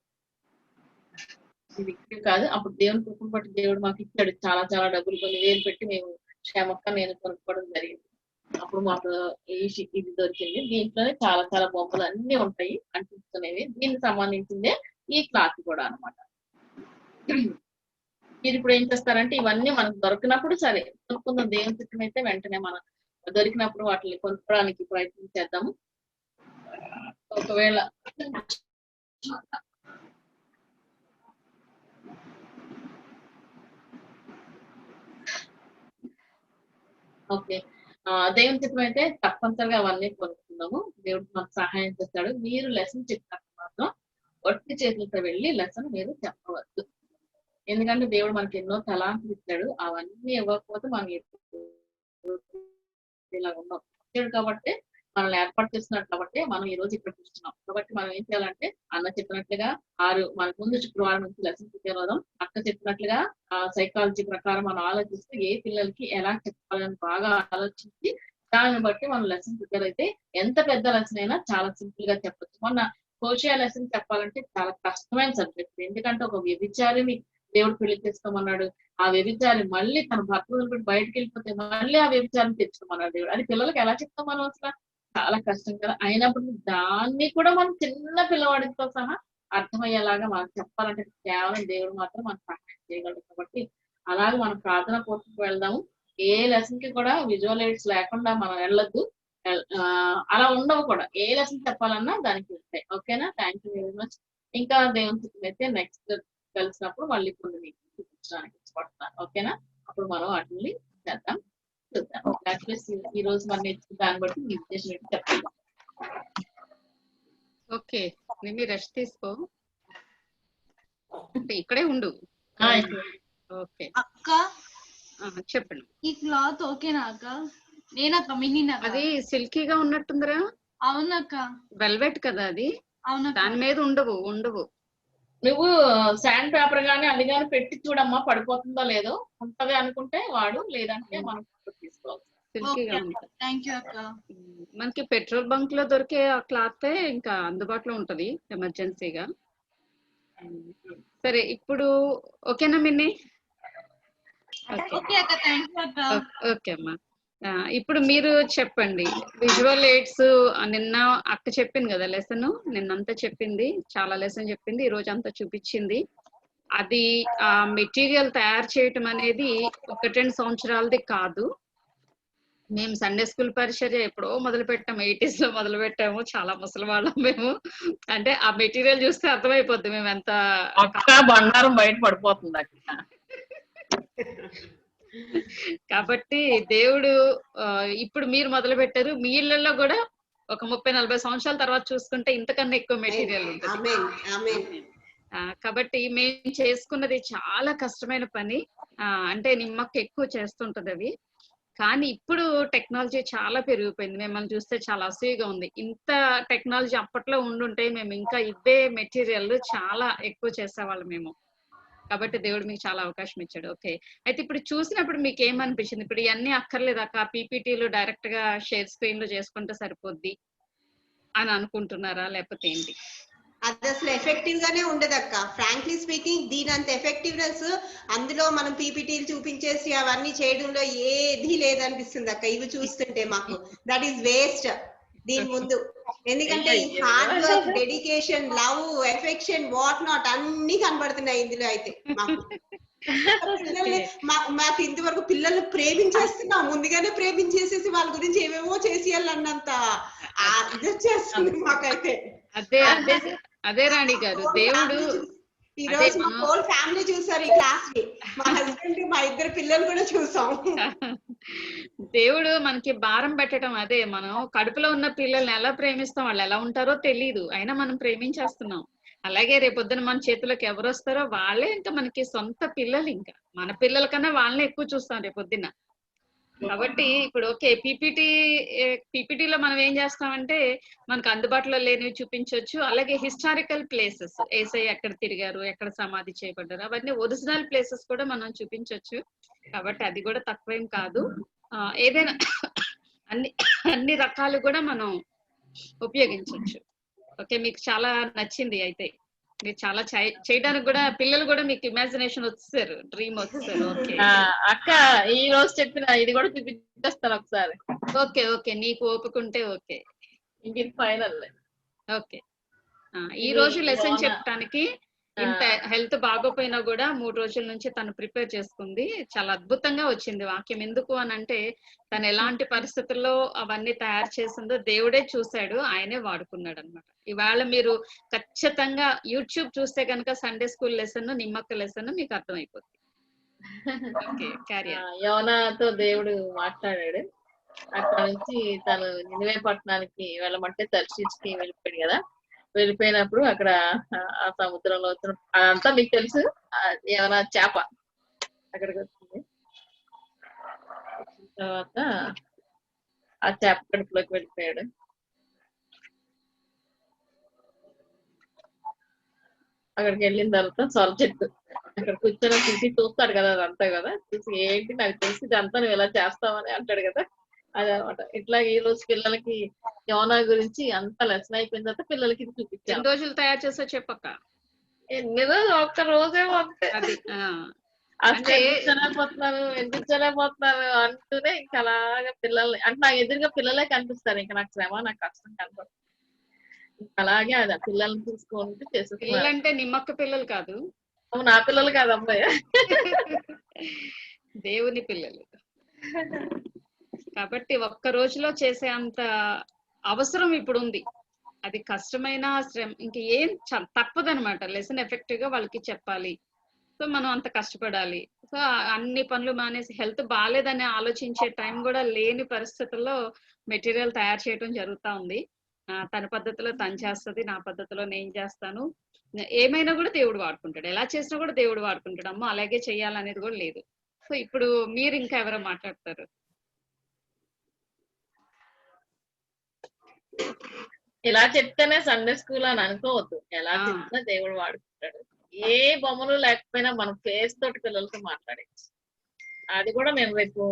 ఇవి ఇక్కడివి కాదు. అప్పుడు దేవుని కృపను బట్టి దేవుడు మాకు ఇచ్చాడు. చాలా చాలా డబ్బులు కొన్ని వేలు పెట్టి మేము క్షేమక్క నేను కొనుక్కోవడం జరిగింది. అప్పుడు మాకు ఇది దొరికింది. దీంట్లోనే చాలా చాలా బొమ్మలు అన్ని ఉంటాయి అంటించుకునేవి. దీనికి సంబంధించిందే ఈ క్లాత్ కూడా అనమాట. మీరు ఇప్పుడు ఏం చేస్తారంటే ఇవన్నీ మనకు దొరికినప్పుడు సరే కొనుక్కుందాం. దేవుని చిత్రం అయితే వెంటనే మనం దొరికినప్పుడు వాటిని కొనుక్కోవడానికి ప్రయత్నం చేద్దాము. ఒకవేళ ఓకే, దేవుని చిత్తం అయితే తప్పనిసరిగా అవన్నీ కొనుక్కుందాము. దేవుడు మనకు సహాయం చేస్తాడు. మీరు లెసన్ చెప్పినప్పుడు మాత్రం ఒట్టి చేతులతో వెళ్ళి లెసన్ మీరు చెప్పవద్దు. ఎందుకంటే దేవుడు మనకి ఎన్నో తలాంతులు ఇచ్చాడు. అవన్నీ ఇవ్వకపోతే మనం ఇలా ఉన్నాం. ఇచ్చాడు కాబట్టి మనల్ని ఏర్పాటు చేస్తున్నాడు కాబట్టి మనం ఈ రోజు ఇక్కడ కూర్చున్నాం. కాబట్టి మనం ఏం చేయాలంటే అన్న చెప్పినట్లుగా మనకు ముందు శుక్రవారం నుంచి లెసన్ ప్రిపేర్ అవుదాం. అక్క చెప్పినట్లుగా సైకాలజీ ప్రకారం మనం ఆలోచిస్తూ ఏ పిల్లలకి ఎలా చెప్పాలని బాగా ఆలోచించి దాన్ని బట్టి మనం లెసన్ ప్రిపేర్ అయితే ఎంత పెద్ద లెసన్ అయినా చాలా సింపుల్ గా చెప్పొచ్చు. మొన్న సోషల్ లెసన్ చెప్పాలంటే చాలా కష్టమైన సబ్జెక్ట్. ఎందుకంటే ఒక వ్యభిచారిని దేవుడు పెళ్లి చేసుకోమన్నాడు. ఆ వ్యభిచారి మళ్ళీ తన భర్తను పెట్టి బయటకు వెళ్ళిపోతే మళ్ళీ ఆ వ్యభిచారిని తెచ్చుకోమన్నాడు దేవుడు. అది పిల్లలకి ఎలా చెప్తాం మనం అసలు? చాలా కష్టం కదా. అయినప్పుడు దాన్ని కూడా మనం చిన్న పిల్లవాడితో సహా అర్థమయ్యేలాగా మనం చెప్పాలంటే కేవలం దేవుడు మాత్రం మనకు సహాయం చేయగలడు. కాబట్టి అలాగే మనం ప్రార్థన పూర్తికి వెళ్దాము. ఏ లెసన్ కి కూడా విజువల్ ఎయిడ్స్ లేకుండా మనం వెళ్ళొద్దు. అలా ఉండవు కూడా. ఏ లెసన్ చెప్పాలన్నా దానికి ఉంటాయి. ఓకేనా? Thank you very much. ఇంకా దేవుని చిత్తం అయితే నెక్స్ట్ కలిసినప్పుడు మళ్ళీ కొన్ని మీకు చూపించడానికి ఇష్టపడుతున్నాను. ఓకేనా? అప్పుడు మనం వాటిని చేద్దాం, చూద్దాం. ఈ రోజు మనం నేర్చుకున్న దాన్ని బట్టి మీ ఉద్దేశం ఏంటి చెప్పండి. ఓకే, నేను రెస్ట్ తీసుకో, ఇక్కడే ఉండు. ఓకే అక్క చెప్పండి. ఈ క్లాత్ ఓకేనా అక్క? నేనక్క మిన్నీనా? అది సిల్కీగా ఉన్నట్టుందిరా. అవునక్క. వెల్వెట్ కదా అది. అవునక్క. దాని మీద ఉండవు. నువ్వు శాండ్ పేపర్ గానీ అది కానీ పెట్టి చూడమ్మా, పడిపోతుందో లేదో. ఉంటది అనుకుంటే వాడు, లేదంటే మనం తీసుకోవాలి. సిల్కీగా ఉంటుంది. థ్యాంక్ యూ అక్క. మనకి పెట్రోల్ బంక్ లో దొరికే ఆ క్లాత్ ఇంకా అందుబాటులో ఉంటది ఎమర్జెన్సీగా. సరే, ఇప్పుడు ఓకేనా మిన్ని? ఓకే అమ్మా. ఇప్పుడు మీరు చెప్పండి. విజువల్ ఎయిడ్స్ నిన్న అక్క చెప్పింది కదా లెసన్, నిన్నంతా చెప్పింది, చాలా లెసన్ చెప్పింది, ఈ రోజు అంతా చూపించింది. అది ఆ మెటీరియల్ తయారు చేయటం అనేది 1-2 సంవత్సరాలది కాదు. మేము సండే స్కూల్ పరిచర్య ఎప్పుడో మొదలు పెట్టాము, 80s లో మొదలు పెట్టాము. చాలా ముసలి వాళ్ళం మేము. అంటే ఆ మెటీరియల్ చూస్తే అర్థమైపోద్ది మేము ఎంత బంగారం బయట పడిపోతుంది అక్క. కాబట్టి దేవుడు ఇప్పుడు మీరు మొదలు పెట్టారు, మీ ఇళ్లలో కూడా ఒక 30-40 సంవత్సరాల తర్వాత చూసుకుంటే ఇంతకన్నా ఎక్కువ మెటీరియల్ ఉంటుంది. కాబట్టి మేము చేసుకున్నది చాలా కష్టమైన పని. అంటే నిమ్మకి ఎక్కువ చేస్తుంటది అవి. కానీ ఇప్పుడు టెక్నాలజీ చాలా పెరిగిపోయింది. మిమ్మల్ని చూస్తే చాలా అసూయగా ఉంది. ఇంత టెక్నాలజీ అప్పట్లో ఉండుంటే మేము ఇంకా ఇవే మెటీరియల్ చాలా ఎక్కువ చేసేవాళ్ళం మేము. కాబట్టి దేవుడు మీకు చాలా అవకాశం ఇచ్చాడు. ఓకే, అయితే ఇప్పుడు చూసినప్పుడు మీకు ఏమనిపించింది? ఇప్పుడు ఇవన్నీ అక్కర్లేదు అక్క, పీపీటీలు డైరెక్ట్ గా షేర్ స్క్రీన్ లో చేసుకుంటే సరిపోద్ది అని అనుకుంటున్నారా, లేకపోతే ఏంటి? అది అసలు ఎఫెక్టివ్ గానే ఉండదక్క. ఫ్రాంక్లీ స్పీకింగ్ దీని అంత ఎఫెక్టివ్నెస్ అందులో మనం పీపీటీలు చూపించేసి అవన్నీ చేయడంలో ఏది లేదనిపిస్తుంది అక్క. ఇవి చూస్తుంటే మాకు దట్ ఈస్ వేస్ట్ దీని ముందు. ఎందుకంటే hard work, dedication, love, affection, what not అన్ని కనబడుతున్నాయి ఇందులో అయితే మాకు. మాకు ఇంతవరకు పిల్లలు ప్రేమించేస్తున్నాం, ముందుగానే ప్రేమించేసేసి వాళ్ళ గురించి ఏమేమో చేసేయాలన్నంత ఇది వచ్చేస్తుంది మాకైతే. అదే రాణి గారు, దేవుడు ఈ రోజు మా హోల్ ఫ్యామిలీ చూసారు ఈ క్లాస్ ని. మా హస్బెండ్, మా 2 పిల్లలు కూడా చూసాం. దేవుడు మనకి భారం పెట్టడం అదే. మనం కడుపులో ఉన్న పిల్లల్ని ఎలా ప్రేమిస్తాం, వాళ్ళు ఎలా ఉంటారో తెలీదు, అయినా మనం ప్రేమించేస్తున్నాం. అలాగే రేపొద్దున మన చేతిలోకి ఎవరు వస్తారో వాళ్ళే ఇంకా మనకి సొంత పిల్లలు. ఇంకా మన పిల్లల కన్నా వాళ్ళనే ఎక్కువ చూస్తాం రేపొద్దున. కాబట్టి ఇప్పుడు ఓకే, పీపీటీలో మనం ఏం చేస్తామంటే మనకు అందుబాటులో లేనివి చూపించవచ్చు. అలాగే హిస్టారికల్ ప్లేసెస్, ఏసై ఎక్కడ తిరిగారు, ఎక్కడ సమాధి చేయబడ్డారు, అవన్నీ ఒరిజినల్ ప్లేసెస్ కూడా మనం చూపించవచ్చు. కాబట్టి అది కూడా తక్కువేం కాదు. ఏదైనా అన్ని రకాలు కూడా మనం ఉపయోగించవచ్చు. ఓకే, మీకు చాలా నచ్చింది. అయితే మీరు చాలా చేయడానికి కూడా పిల్లలు కూడా మీకు ఇమాజినేషన్ వచ్చేసారు, డ్రీమ్ వచ్చేసారు. ఓకే అక్క, ఈ రోజు చెప్పిన ఇది కూడా చూపించేస్తాను ఒకసారి. ఓకే, నీకు ఓపుకుంటే ఓకే. ఇది ఫైనల్. ఓకే, ఈ రోజు లెసన్ చెప్పడానికి ఇంత హెల్త్ బాగోపోయినా కూడా 3 రోజుల నుంచి తను ప్రిపేర్ చేసుకుంది. చాలా అద్భుతంగా వచ్చింది వాక్యం. ఎందుకు అని అంటే తను ఎలాంటి పరిస్థితుల్లో అవన్నీ తయారు చేసిందో దేవుడే చూశాడు, ఆయనే వాడుకున్నాడు అనమాట. ఇవాళ మీరు ఖచ్చితంగా యూట్యూబ్ చూస్తే కనుక సండే స్కూల్ లెసన్, నిమ్మక్క లెసన్ మీకు అర్థమైపోతుంది. Okay, carry on. యోనాతో దేవుడు మాట్లాడాడు. అక్కడ నుంచి తను నినివే పట్టణానికి వెళ్ళమంటే తర్షీష్కి వెళ్ళిపోయాడు కదా. వెళ్ళిపోయినప్పుడు అక్కడ ఆ సముద్రంలో వచ్చిన అదంతా మీకు తెలుసు. ఏమైనా చేప అక్కడికి వచ్చింది. తర్వాత ఆ చేప కడుపులోకి వెళ్ళిపోయాడు. అక్కడికి వెళ్ళిన తర్వాత సొర చెట్టు అక్కడ కూర్చొని చూసి చూస్తాడు కదా, అదంతా కదా. చూసి ఏంటి నాకు తెలిసి ఇదంతా నువ్వు ఇలా చేస్తావని అంటాడు కదా. అదనమాట. ఇట్లా ఈ రోజు పిల్లలకి యోనా గురించి అంత లెసన్ అయిపోయిన తర్వాత పిల్లలకి ఇది చూపించాను. ఎన్ని రోజులు తయారు చేసో చెప్పక్క. ఎన్ని రోజులు? ఒక్క రోజే అంతే. అది అసలు ఎందుకు చదవపోతున్నారు అంటూనే ఇంకా అలాగా పిల్లల్ని అంటే నాకు ఎదురుగా పిల్లలే కనిపిస్తారు. ఇంకా నాకు శ్రమ, నాకు కష్టం కనపడుతుంది. అలాగే అది పిల్లల్ని చూసుకుంటూ చేస్తున్నారు. పిల్లలంటే నిమ్మక్క పిల్లలు కాదు, నా పిల్లలు కాదు అమ్మాయి, దేవుని పిల్లలు. కాబట్టి ఒక్క రోజులో చేసే అంత అవసరం ఇప్పుడు ఉంది. అది కష్టమైన శ్రమ ఇంక ఏం తప్పదనమాట. లెసన్ ఎఫెక్టివ్ గా వాళ్ళకి చెప్పాలి. సో మనం అంత కష్టపడాలి. సో అన్ని పనులు మానేసి హెల్త్ బాగాలేదని ఆలోచించే టైం కూడా లేని పరిస్థితుల్లో మెటీరియల్ తయారు చేయడం జరుగుతూ ఉంది. తన పద్ధతిలో తను చేస్తుంది, నా పద్ధతిలో నేను చేస్తాను. ఏమైనా కూడా దేవుడు వాడుకుంటాడు, ఎలా చేసినా కూడా దేవుడు వాడుకుంటాడు. అమ్మ అలాగే చెయ్యాలనేది కూడా లేదు. సో ఇప్పుడు మీరు ఇంకా ఎవరో మాట్లాడతారు. ఇలా చెప్తేనే సండే స్కూల్ అని అనుకోవద్దు. ఎలా చెప్తున్నా దేవుడు వాడుకుంటాడు. ఏ బొమ్మలు లేకపోయినా మన ఫేస్ తోటి పిల్లలతో మాట్లాడచ్చు. అది కూడా నేను రేపు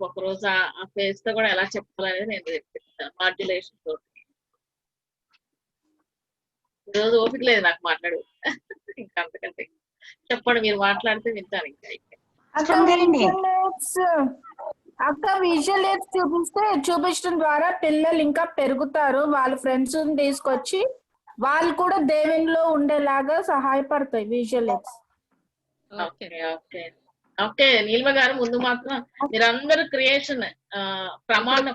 ఒక రోజు ఆ ఫేస్ తో కూడా ఎలా చెప్పాలనేది నేను రేపు చెప్తాను, మాడ్యులేషన్ తోటి. ఈరోజు ఓపిక లేదు నాకు మాట్లాడు. ఇంకా అంతకంటే చెప్పండి, మీరు మాట్లాడితే వింటాను. ఇంకా అక్క విజువల్ ఎయిడ్స్ చూపించడం ద్వారా పిల్లలు ఇంకా పెరుగుతారు. వాళ్ళ ఫ్రెండ్స్ తీసుకొచ్చి వాళ్ళు కూడా దేవునిలో ఉండేలాగా సహాయపడతాయి visual AIDS. Okay okay okay Neelima గారు, ముందు మాత్రం మీరందరూ క్రియేషన్ ప్రమాణం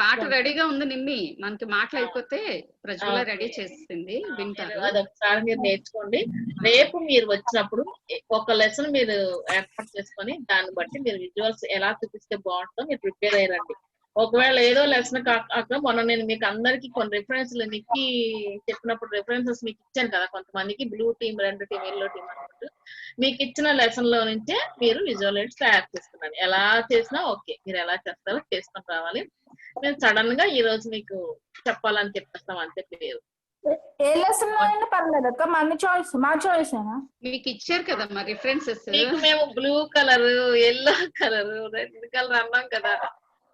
పాట రెడీగా ఉంది. నిమ్మి మనకి మాటలు అయిపోతే ప్రజల రెడీ చేసింది, వింటారు. అది ఒకసారి మీరు నేర్చుకోండి. రేపు మీరు వచ్చినప్పుడు ఒక లెసన్ మీరు ఏర్పాటు చేసుకొని దాన్ని బట్టి మీరు విజువల్స్ ఎలా చూపిస్తే బాగుంటుందో మీరు ప్రిపేర్ అయ్యారండి. ఒకవేళ ఏదో లెసన్ కాక మొన్న నేను మీకు అందరికి కొన్ని రిఫరెన్స్లు నిక్కి చెప్పినప్పుడు రిఫరెన్సెస్ మీకు ఇచ్చాను కదా. కొంతమందికి blue team, red team, yellow team అన్నట్టు మీకు ఇచ్చిన లెసన్ లో నుంచే మీరు విజువల్ ఎయిడ్స్ తయారు చేస్తున్నారు. ఎలా చేసినా ఓకే, మీరు ఎలా చేస్తారో చేసుకొని రావాలి. మేము సడన్ గా ఈ రోజు మీకు చెప్పాలని చెప్పేస్తాం అంతే. పేరు ఏ లెసన్ అయినా పర్లేదు అక్క, మన చాయిస్, మా చాయిస్ మీకు ఇచ్చారు కదా మా రిఫరెన్సెస్. మీకు మేము blue colour, yellow colour, red colour అన్నాం కదా.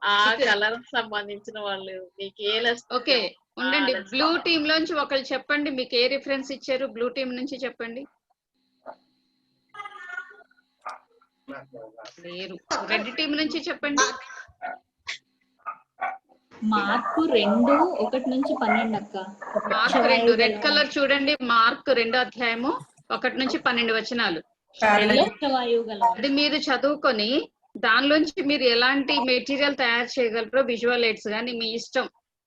ఆ కలర్ సంబంధించిన వాళ్ళు మీకు ఏ లెసన్. ఓకే ఉండండి, బ్లూ టీమ్ లోంచి ఒకళ్ళు చెప్పండి, మీకు ఏ రిఫరెన్స్ ఇచ్చారు. బ్లూ టీమ్ నుంచి చెప్పండి. లేరు. రెడ్ టీమ్ నుంచి చెప్పండి. మార్కు 2 1 నుంచి 12 అక్క. మార్కు 2 రెడ్ కలర్ చూడండి. మార్కు 2వ అధ్యాయము 1 నుంచి 12 వచనాలు. అది మీరు చదువుకొని దానిలోంచి మీరు ఎలాంటి మెటీరియల్ తయారు చేయగలరో విజువల్ ఎయిడ్స్ కానీ మీ ఇష్టం,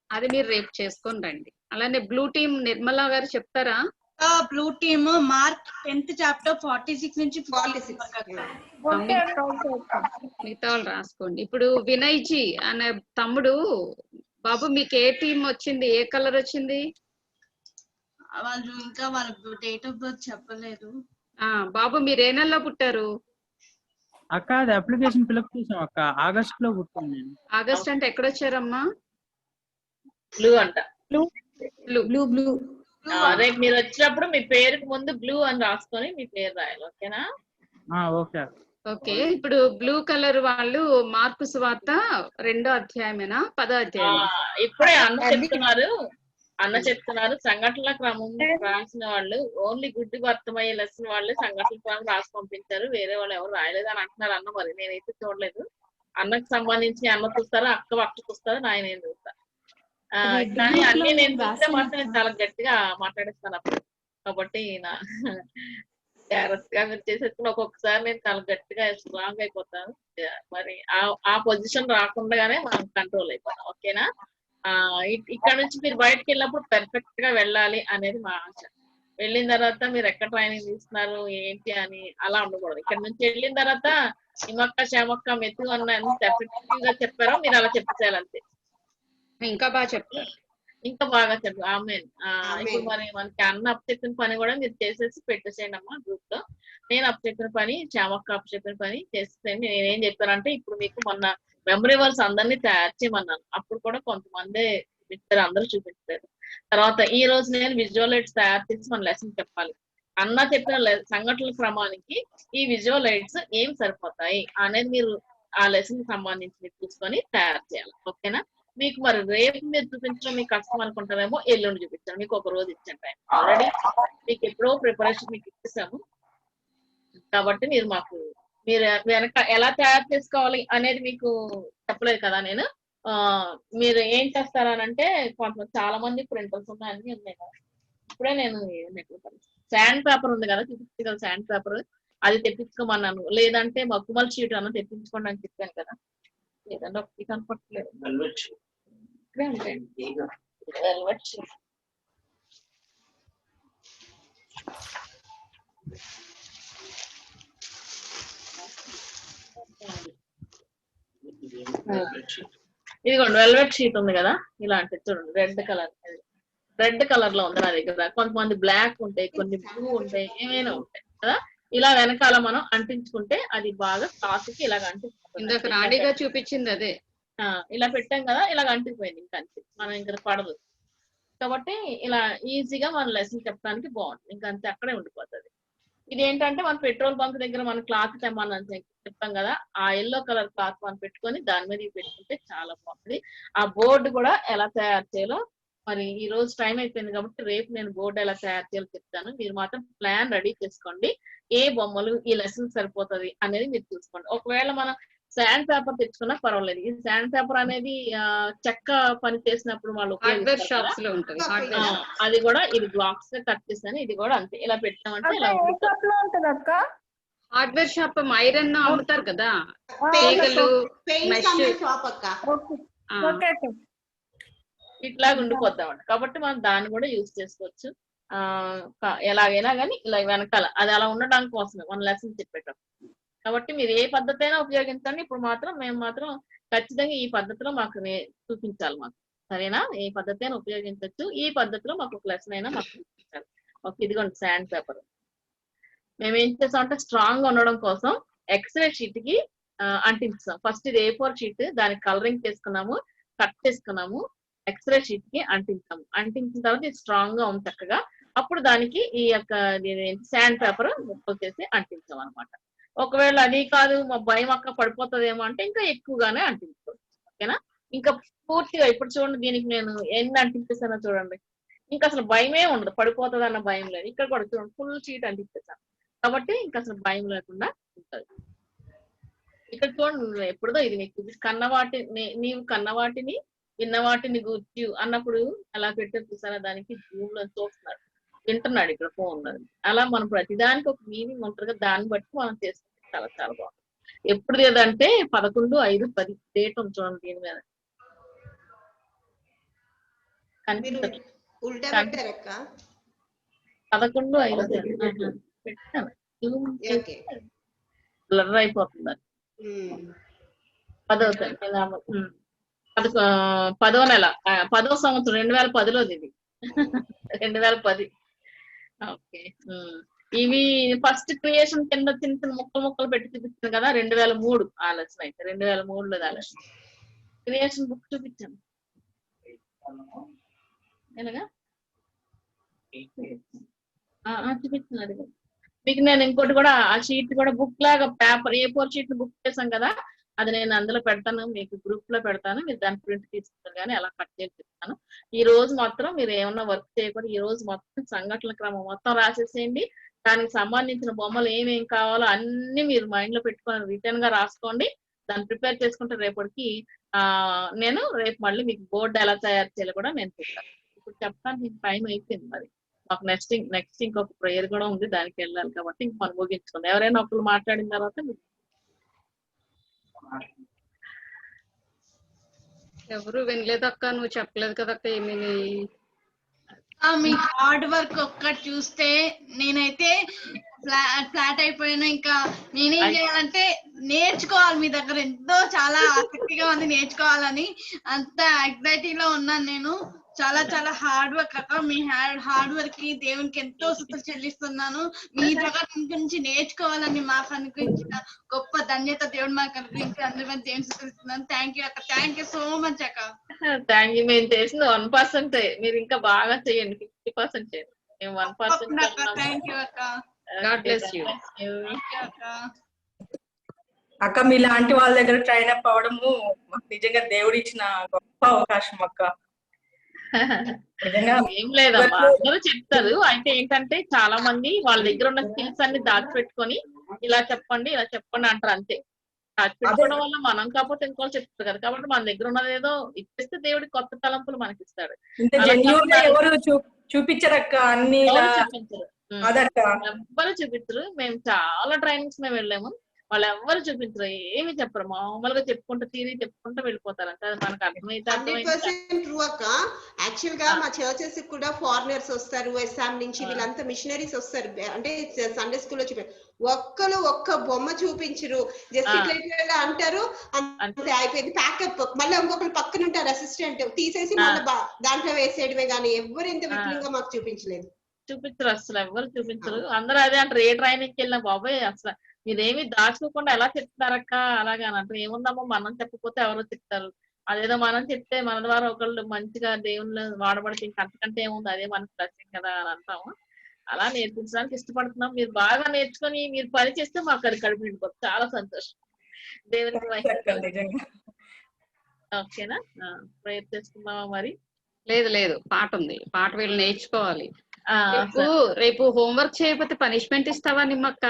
అది మీరు రేపు చేసుకొని రండి. అలానే బ్లూ టీమ్ నిర్మలా గారు చెప్తారా? Blue team mark 10th chapter 46 నుంచి 46. మిగతా వాళ్ళు రాసుకోండి. ఇప్పుడు వినయ్ జీ అనే తమ్ముడు బాబు, మీకు ఏ టీం వచ్చింది, ఏ కలర్ వచ్చింది? వాళ్ళు ఇంకా వాళ్ళ డేట్ ఆఫ్ బర్త్ చెప్పలేదు. బాబు మీరు ఏ నెలలో పుట్టారు? అక్క అది అప్లికేషన్ ఫిల్అప్ చేసాం అక్క, ఆగస్ట్ లో పుట్టాను నేను. ఆగస్ట్ అంటే ఎక్కడొచ్చారమ్మా? బ్లూ అంట. బ్లూ రేపు మీరు వచ్చినప్పుడు మీ పేరుకి ముందు బ్లూ అని రాసుకొని మీ పేరు రాయాలి. ఓకేనా? Okay okay. ఇప్పుడు బ్లూ కలర్ వాళ్ళు మార్కు సువార్త 2వ అధ్యాయమేనా 10వ అధ్యాయం? ఇప్పుడే అన్న చెప్తున్నారు సంఘటనల క్రమం రాసిన వాళ్ళు ఓన్లీ గుడ్డి అర్థమయ్యే లెసన్ వాళ్ళు సంఘటనల క్రమం రాసి పంపించారు, వేరే వాళ్ళు ఎవరు రాయలేదు అని అంటున్నారు అన్న. మరి నేనైతే చూడలేదు. అన్నకు సంబంధించి అన్న చూస్తారా, అక్క చూస్తారా, నాయన ఏం చూస్తా. కానీ అన్ని నేను చూస్తే మాత్రం నేను చాలా గట్టిగా మాట్లాడిస్తాను అప్పుడు. కాబట్టి నా జాగ్రత్తగా మీరు చేసేసుకుని ఒక్కొక్కసారి నేను చాలా గట్టిగా స్ట్రాంగ్ అయిపోతాను. మరి ఆ పొజిషన్ రాకుండానే మనం కంట్రోల్ అయిపోతాం. ఓకేనా? ఇక్కడ నుంచి మీరు బయటకు వెళ్ళినప్పుడు పెర్ఫెక్ట్ గా వెళ్ళాలి అనేది మా ఆశ. వెళ్ళిన తర్వాత మీరు ఎక్కడ ట్రైనింగ్ తీసుకున్నారు ఏంటి అని అలా ఉండకూడదు. ఇక్కడ నుంచి వెళ్ళిన తర్వాత నిమ్మక్క శ్యామక్క మెతు అన్న ఎంత ఎఫెక్టివ్ గా చెప్పారో మీరు అలా చెప్పేయాలి అంతే. ఇంకా బాగా చెప్తారు. ఇంకా బాగా చెప్పారు. ఆమెన్. ఇప్పుడు మరి మనకి అన్న అప్ చెప్పిన పని కూడా మీరు చేసేసి పెట్టేసేయండి అమ్మా గ్రూప్ లో. నేను అప్ చెప్పిన పని శ్యామక్క అప్ చెప్పిన పని చేసేసేయండి. నేనేం చెప్పానంటే ఇప్పుడు మీకు మొన్న మెమరీ వర్స్ అందరినీ తయారు చేయమన్నాను. అప్పుడు కూడా కొంతమంది చూపించారు, అందరూ చూపించారు. తర్వాత ఈ రోజు నేను విజువల్ ఎయిడ్స్ తయారు చేసి మన లెసన్ చెప్పాలి. అన్న చెప్పిన సంఘటనల క్రమానికి ఈ విజువల్ ఎయిడ్స్ ఏం సరిపోతాయి అనేది మీరు ఆ లెసన్ కి సంబంధించి చూసుకొని తయారు చేయాలి. ఓకేనా? మీకు మరి రేపు మీరు చూపించడం మీకు కష్టం అనుకుంటారేమో, ఎల్లుండి చూపించాను. మీకు ఒక రోజు ఇచ్చాను టైం. ఆల్రెడీ మీకు ఎప్పుడో ప్రిపరేషన్ మీకు ఇచ్చేసాము కాబట్టి మీరు మాకు మీరు వెనక ఎలా తయారు చేసుకోవాలి అనేది మీకు చెప్పలేదు కదా నేను. మీరు ఏం చేస్తారనంటే కొంత చాలా మంది ప్రింటర్స్ ఉన్నాయని ఉన్నాయి కదా. ఇప్పుడే నేను శాండ్ పేపర్ ఉంది కదా, చూపించగల శాండ్ పేపర్ అది తెప్పించుకోమన్నాను. లేదంటే మక్కుమల్ షీట్ అన్న తెప్పించుకోండి అని చెప్పాను కదా. లేదంటే ఒకటి కనపడలేదు. ఇక్కడే ఉంటాయండి వెల్వెట్ షీట్. ఇదిగోండి వెల్వెట్ షీట్ ఉంది కదా, ఇలాంటి చూడండి రెడ్ కలర్ లో ఉంది నా దగ్గర. కొంతమంది బ్లాక్ ఉంటాయి, కొన్ని బ్లూ ఉంటాయి, ఏమైనా ఉంటాయి కదా. ఇలా వెనకాల మనం అంటించుకుంటే అది బాగా క్లాత్ కి ఇలాగ ఇందాక రాణిగా చూపించింది అదే. ఇలా పెట్టాం కదా, ఇలాగ అంటిపోయింది. ఇంకా అంతే, మనం ఇంకా పడదు కాబట్టి ఇలా ఈజీగా మన లెసన్ చెప్పడానికి బాగుంటుంది. ఇంకా అంతే, అక్కడే ఉండిపోతుంది. ఇది ఏంటంటే మన పెట్రోల్ బంక్ దగ్గర మన క్లాత్ తెమ్మని చెప్తాం కదా, ఆ ఎల్లో కలర్ క్లాత్ మనం పెట్టుకొని దాని మీద పెట్టుకుంటే చాలా బాగుంటుంది. ఆ బోర్డు కూడా ఎలా తయారు చేయాలో మరి ఈ రోజు టైం అయిపోయింది కాబట్టి రేపు నేను బోర్డు ఎలా తయారు చేయాలో చెప్తాను. మీరు మాత్రం ప్లాన్ రెడీ చేసుకోండి. ఏ బొమ్మలు ఈ లెసన్ సరిపోతుంది అనేది మీరు చూసుకోండి. ఒకవేళ మనం శాండ్ పేపర్ తెచ్చుకున్నా పర్వాలేదు. ఈ శాండ్ పేపర్ అనేది చెక్క పని చేసినప్పుడు వాళ్ళు అది కూడా ఇది బ్లాక్స్ గా కట్ చేస్తాను. ఇది కూడా అంతే, ఇలా పెట్టామంటే ఇలా హార్డ్వేర్ షాప్ ఐరన్ అమ్ముతారు కదా, ఇట్లాగా ఉండిపోతామండి. కాబట్టి మనం దాన్ని కూడా యూజ్ చేసుకోవచ్చు. ఎలాగైనా కానీ ఇలా వెనకాల అది అలా ఉండడానికి కోసమే మన లెసన్ చెప్పేటప్పుడు. కాబట్టి మీరు ఏ పద్ధతి అయినా ఉపయోగించండి. ఇప్పుడు మాత్రం మేము మాత్రం ఖచ్చితంగా ఈ పద్ధతిలో మాకు చూపించాలి మాకు, సరేనా? ఏ పద్ధతి అయినా ఉపయోగించవచ్చు. ఈ పద్ధతిలో మాకు ఒక లెసన్ అయినా మాకు చూపించాలి. ఓకే, ఇదిగోండి శాండ్ పేపర్. మేము ఏం చేస్తామంటే స్ట్రాంగ్ గా ఉండడం కోసం ఎక్స్రే షీట్ కి అంటించాం. ఫస్ట్ ఇది A4 షీట్, దానికి కలరింగ్ చేసుకున్నాము, కట్ చేసుకున్నాము, ఎక్స్రే షీట్ కి అంటించాము. అంటించిన తర్వాత ఇది స్ట్రాంగ్ గా ఉంది చక్కగా. అప్పుడు దానికి ఈ యొక్క శాండ్ పేపర్ ముక్కలు చేసి అంటించాం అనమాట. ఒకవేళ అది కాదు మా భయం అక్క పడిపోతుందేమో అంటే ఇంకా ఎక్కువగానే అంటించుకోవచ్చు. ఓకేనా? ఇంకా పూర్తిగా ఇప్పుడు చూడండి, దీనికి నేను ఎన్ని అంటించేసానో చూడండి. ఇంకా అసలు భయమే ఉండదు, పడిపోతుంది అన్న భయం లేదు. ఇక్కడ కూడా చూడండి ఫుల్ షీట్ అంటించేసాను కాబట్టి ఇంకా అసలు భయం లేకుండా ఉంటుంది. ఇక్కడ చూడండి ఎప్పుడుదో ఇది నీకు నీవు కన్నవాటిని విన్నవాటిని గూర్చి అన్నప్పుడు అలా పెట్టారు చూసారా, దానికి జూమ్ లో చూస్తున్నాడు, వింటున్నాడు ఇక్కడ ఫోన్. అలా మనం ప్రతిదానికి ఒక మీనింగ్ ఉంటుంది కదా, దాన్ని బట్టి మనం చేసుకుంటే చాలా చాలా బాగుంది. ఎప్పుడు లేదంటే 11/5/10 డేట్ ఉంది చూడండి దీని మీద. కనిపిస్తుంది 11/5 పెట్టాను, బ్లర్ అయిపోతుంది. 10వ నెల 10వ సంవత్సరం 2010లోది ఇది. 2010. ఓకే, ఇవి ఫస్ట్ క్రియేషన్ కింద చిన్న చిన్న ముక్కలు పెట్టి చూపించాను కదా, 2003 ఆలోచన. అయితే 2003లో ఆలోచన క్రియేషన్ బుక్ చూపించాను. ఎలాగా చూపించాను మీకు. నేను ఇంకోటి కూడా ఆ షీట్ కూడా బుక్ లాగా పేపర్ A4 షీట్ బుక్ చేశాను కదా, అది నేను అందులో పెడతాను, మీకు గ్రూప్ లో పెడతాను. మీరు దాని ప్రింట్ తీసుకుంటారు కానీ అలా కట్ చేసి చెప్తాను. ఈ రోజు మాత్రం మీరు ఏమన్నా వర్క్ చేయకూడదు. ఈ రోజు మొత్తం సంఘటనల క్రమం మొత్తం రాసేసేయండి. దానికి సంబంధించిన బొమ్మలు ఏమేం కావాలో అన్ని మీరు మైండ్ లో పెట్టుకొని రిటర్న్ గా రాసుకోండి. దాన్ని ప్రిపేర్ చేసుకుంటే రేపటికి నేను రేపు మళ్ళీ మీకు బోర్డు ఎలా తయారు చేయాలో కూడా నేను చెప్తాను. ఇప్పుడు చెప్పడానికి మీకు టైం అయిపోయింది. మరి మాకు నెక్స్ట్ ఇంకొక ప్రేయర్ కూడా ఉంది, దానికి వెళ్ళాలి కాబట్టి ఇంక మనం ముగించుకుందాం. ఎవరైనా ఒకరు మాట్లాడిన తర్వాత ఎవరు వినలేదు అక్క, నువ్వు చెప్పలేదు కదక్క ఏమీ. మీ హార్డ్ వర్క్ ఒక్కటి చూస్తే నేనైతే ఫ్లాట్ అయిపోయినా. ఇంకా నేనేం చేయాలంటే నేర్చుకోవాలి, మీ దగ్గర ఎంతో చాలా ఆసక్తిగా ఉంది నేర్చుకోవాలని, అంత యాంగ్జైటీలో ఉన్నాను నేను. చాలా చాలా హార్డ్ వర్క్ అక్క, మీ హార్డ్ వర్క్ కి దేవునికి ఎంతో స్తుతులు చెల్లిస్తున్నాను. మీ దగ్గర నుంచి నేర్చుకోవాలని మాకు అనుగ్రహించిన గొప్ప ధన్యత దేవుడు మాకు అనుగ్రహించి అందుకని దేవుని స్తుతిస్తున్నాను. థ్యాంక్ యూ అక్క, థ్యాంక్ యూ సో మచ్ అక్క. Thank you. మేము చేసింది 1%. మీరు ఇంకా బాగా చేయండి, 50% చేయండి. మేము 1%. థ్యాంక్ యూ అక్క. God bless you. అక్క మీలాంటి వాళ్ళ దగ్గర ట్రైన్ అప్ అవడము మాకు నిజంగా దేవుడు ఇచ్చిన గొప్ప అవకాశం అక్క. ఏం లేదమ్మా, అందరూ చెప్తారు. అయితే ఏంటంటే చాలా మంది వాళ్ళ దగ్గర ఉన్న స్కిల్స్ అన్ని దాచిపెట్టుకొని ఇలా చెప్పండి ఇలా చెప్పండి అంటారు. అంతే, దాచిపెట్టుకోవడం వల్ల మనం కాకపోతే ఇంకో చెప్తారు కదా. కాబట్టి మన దగ్గర ఉన్నది ఏదో ఇచ్చేస్తే దేవుడి కొత్త తలంపులు మనకి ఇస్తాడు. ఎవరు చూపించరక్క అన్ని చూపించరు, ఎవ్వరు చూపించరు. మేము చాలా ట్రైనింగ్స్ మేము వెళ్ళాము, వాళ్ళు ఎవ్వరు చూపించరు, ఏమి చెప్పరు. మామూలుగా చెప్పుకుంటూ తీరి చెప్పుకుంటూ వెళ్ళిపోతారు. అంటే మనకు అర్థమైతే 100% ట్రూ అక్క. యాక్చువల్ గా మా చర్చెస్ కూడా ఫారినర్స్ వస్తారు, ఎస్ఆం నుంచి వీళ్ళంతా మిషనరీస్ వస్తారు. అంటే సండే స్కూల్ లో చూపి ఒక్క బొమ్మ చూపించరు, జస్ట్ ఇట్లా అంటారు, అంతే అయిపోయింది ప్యాకప్. మళ్ళీ ఇంకొకరు పక్కన ఉంటారు అసిస్టెంట్, తీసేసి మళ్ళీ దాంట్లో వేసేయడమే. కానీ ఎవరు ఎంత విపులంగా మాకు చూపించలేదు, చూపించరు, అసలు ఎవరు చూపించరు. అందరూ అదే అంటారు, ఏ ట్రైనింగ్కి వెళ్ళినా బాబాయ్ అసలు మీరేమి దాచుకోకుండా ఎలా చెప్తారక్క అలాగే అని అంటారు. ఏముందమ్మో మనం చెప్పకపోతే ఎవరో చెప్తారు, అదేదో మనం చెప్తే మన ద్వారా ఒకళ్ళు మంచిగా దేవుళ్ళు వాడబడితే ఇంక అంతకంటే ఏముంది, అదే మనకి బ్లెస్సింగ్ కదా అని అంటాము. అలా నేర్పించడానికి ఇష్టపడుతున్నాం. మీరు బాగా నేర్చుకొని మీరు పని చేస్తే మాకు అది కడుపు నిండిపోతుంది. చాలా సంతోషం. దేవునికి ఓకేనా? ప్రేయర్ చేసుకుందామా మరి? లేదు పాట ఉంది, పాట వీళ్ళు నేర్చుకోవాలి. రేపు హోంవర్క్ చేయకపోతే పనిష్మెంట్ ఇస్తావా నిమ్మక్క?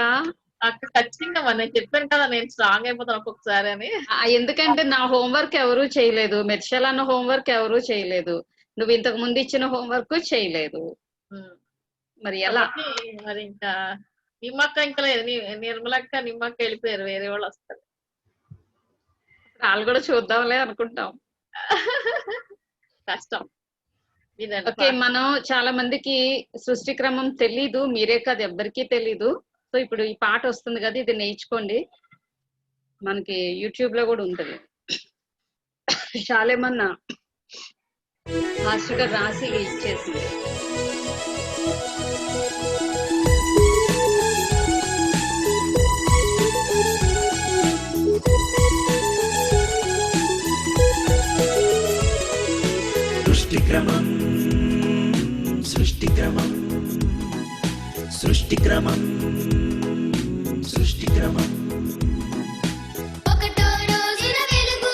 అక్క ఖచ్చితంగా నేను చెప్పాను కదా, నేను స్ట్రాంగ్ అయిపోతాను ఒక్కొక్కసారి అని. ఎందుకంటే నా హోంవర్క్ ఎవరు చేయలేదు, మెర్షల్ అన్న హోంవర్క్ ఎవరు చేయలేదు, నువ్వు ఇంతకు ముందు ఇచ్చిన హోంవర్క్ చేయలేదు, మరి ఎలా? మరి ఇంకా నిమ్మక్క ఇంకా లేదు, నిర్మలక్క నిమ్మక్క వెళ్ళిపోయారు, వేరే వాళ్ళు వస్తారు. వాళ్ళు కూడా చూద్దాంలే అనుకుంటాం. కష్టం. ఓకే, మనం చాలా మందికి సృష్టి క్రమం తెలీదు, మీరే కాదు ఎవ్వరికీ తెలీదు. సో ఇప్పుడు ఈ పాట వస్తుంది కదా, ఇది నేర్చుకోండి, మనకి యూట్యూబ్ లో కూడా ఉంటుంది. శాలేమన్న ఫాస్ట్ గా రాసి ఇచ్చేసింది. సృష్టిక్రమం సృష్టిక్రమం సృష్టిక్రమం సృష్టిక్రమం. ఒకటో రోజున వెలుగు,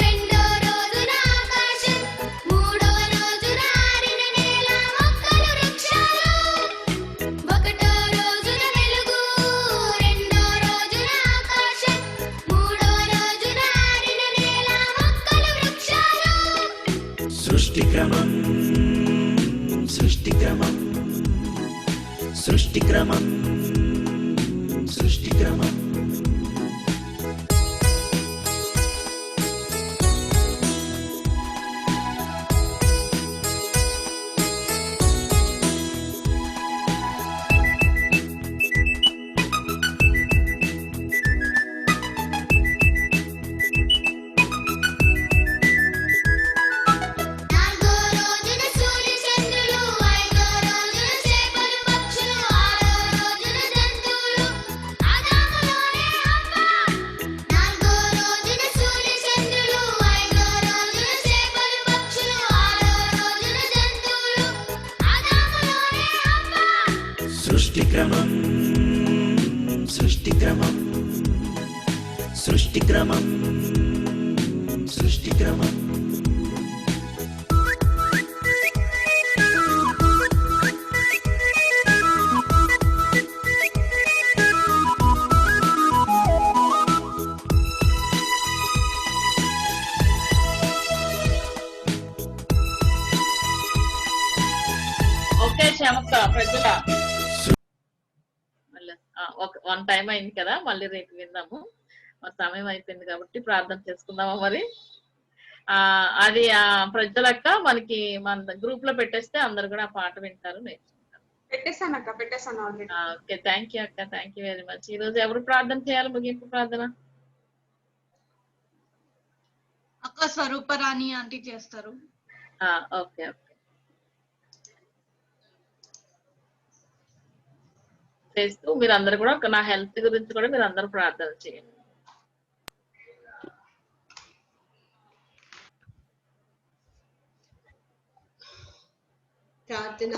రెండో రోజున ఆకాశం, మూడో రోజున ఆరిన నేల మొక్కలు వృక్షాలు. ఒకటో రోజున వెలుగు, రెండో రోజున ఆకాశం, మూడో రోజున ఆరిన నేల మొక్కలు వృక్షాలు. సృష్టిక్రమం సృష్టిక్రమం సృష్టిక్రమం సృష్టిక్రమం. నాలుగో రోజున సూర్య చంద్రులు, ఐదో రోజున చేపలు పక్షులు, ఆరో రోజున జంతువులు, ఆదాములోనే హవ్వ. నాలుగో రోజున సూర్య చంద్రులు, ఐదో రోజున చేపలు పక్షులు, ఆరో రోజున జంతువులు, ఆదాములోనే హవ్వ. సృష్టిక్రమం సృష్టిక్రమం సృష్టిక్రమం సృష్టిక్రమం. ఓకే క్షమక్క ప్రజల మళ్ళీ వన్ టైం అయింది కదా, మళ్ళీ రేపు విందాము. మరి సమయం అయిపోయింది కాబట్టి ప్రార్థన చేసుకుందామా మరి? అది ప్రజలక్క మనకి మన గ్రూప్ లో పెట్టేస్తే అందరు కూడా ఆ పాట వింటారు, నేర్చుకుంటారు. పెట్టేశాను అక్క, పెట్టేశాను ఆల్రెడీ. ఓకే, థ్యాంక్ యూ అక్క, థ్యాంక్ యూ వెరీ మచ్. ఈ రోజు ఎవరు ప్రార్థన చేయాలి, ముగింపు ప్రార్థన? అక్క స్వరూపరాణి ఆంటీ చేస్తారు. ఓకే ఓకే, చేస్తూ మీరు అందరు కూడా నా హెల్త్ గురించి కూడా మీరు అందరూ ప్రార్థన చేయండి. ప్రార్థన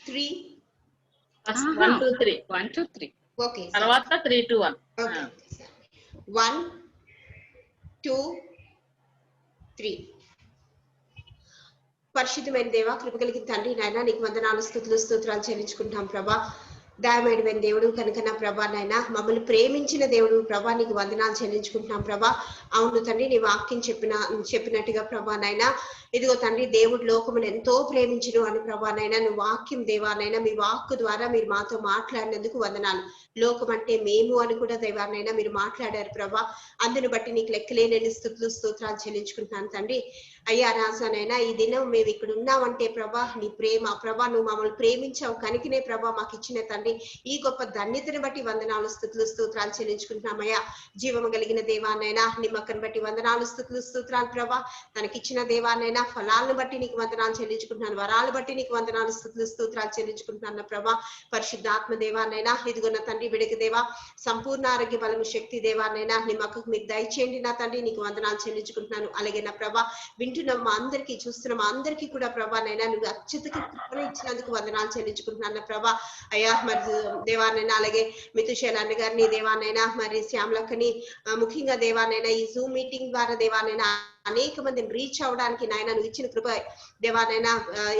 3 1 2 3 1 2 3 ఓకే, తర్వాత 3 2 1 ఓకే 1 2 3. పరిశుద్ధమైన దేవ, కృప కలిగిన తండ్రి నాయన, నీకు వందనాలు స్తుతులు స్తోత్రాలు చెల్లించుకుంటాం ప్రభా. దయమైన దేవుడు కనుక నా ప్రభా నాయన, మమ్మల్ని ప్రేమించిన దేవుడు ప్రభా, నీకు వందనాలు చెల్లించుకుంటున్నాం ప్రభా. అవును తండ్రి, నీ వాక్యం చెప్పినట్టుగా ప్రభా నాయన, ఇదిగో తండ్రి దేవుడు లోకమును ఎంతో ప్రేమించును అని ప్రభా నాయన, నువ్వు వాక్యం దేవానైనా మీ వాక్కు ద్వారా మీరు మాతో మాట్లాడినందుకు వందనాలు. లోకం అంటే మేము అని కూడా దేవానైనా మీరు మాట్లాడారు ప్రభా. అందుని బట్టి నీకు లెక్కలేని స్తుతులు స్తోత్రాలు చెల్లించుకుంటున్నాను తండ్రి. అయ్యా రాజానైనా, ఈ దినం మేము ఇక్కడ ఉన్నామంటే ప్రభా నీ ప్రేమ ప్రభా, నువ్వు మమ్మల్ని ప్రేమించావు కనుకనే ప్రభా మాకు ఇచ్చిన తండ్రి ఈ గొప్ప ధన్యతను బట్టి వందనాలు స్తుతులు స్తోత్రాలు చెల్లించుకుంటున్నామయ్యా. జీవము కలిగిన దేవానైనా నిమ్మకను బట్టి వందనాలు స్తుతులు స్తోత్రాలు ప్రభా. తనకిచ్చిన దేవానైనా ఫలాలను బట్టి నీకు వందనాలు చెల్లించుకుంటున్నాను, వరాలు బట్టి నీకు వందనాలు స్తుతులు స్తోత్రాలు చెల్లించుకుంటున్నాను ప్రభా. పరిశుద్ధాత్మ దేవానైనా, ఇదిగోన్న తండ్రి బిడకి దేవా, సంపూర్ణ ఆరోగ్య బలము శక్తి దేవానైనా నిమ్మకకు మీరు దయచేయండి నా తండ్రి, నీకు వందనాలు చెల్లించుకుంటున్నాను. అలాగే నా ప్రభా, వింటున్నాం మా అందరికీ, చూస్తున్నాం మా అందరికీ కూడా ప్రభా నైనా నువ్వు అత్యధిక కృపణ ఇచ్చినందుకు వందనాలు చెల్లించుకుంటున్నాను ప్రభా. అయ్యా మరి దేవానైనా, అలాగే మితుశైల అన్న గారిని దేవానైనా, మరి శ్యామలక్కని ముఖ్యంగా దేవానైనా ఈ జూమ్ మీటింగ్ ద్వారా దేవానైనా అనేక మందిని రీచ్ అవడానికి నాయన నువ్వు ఇచ్చిన కృప దేవానైనా,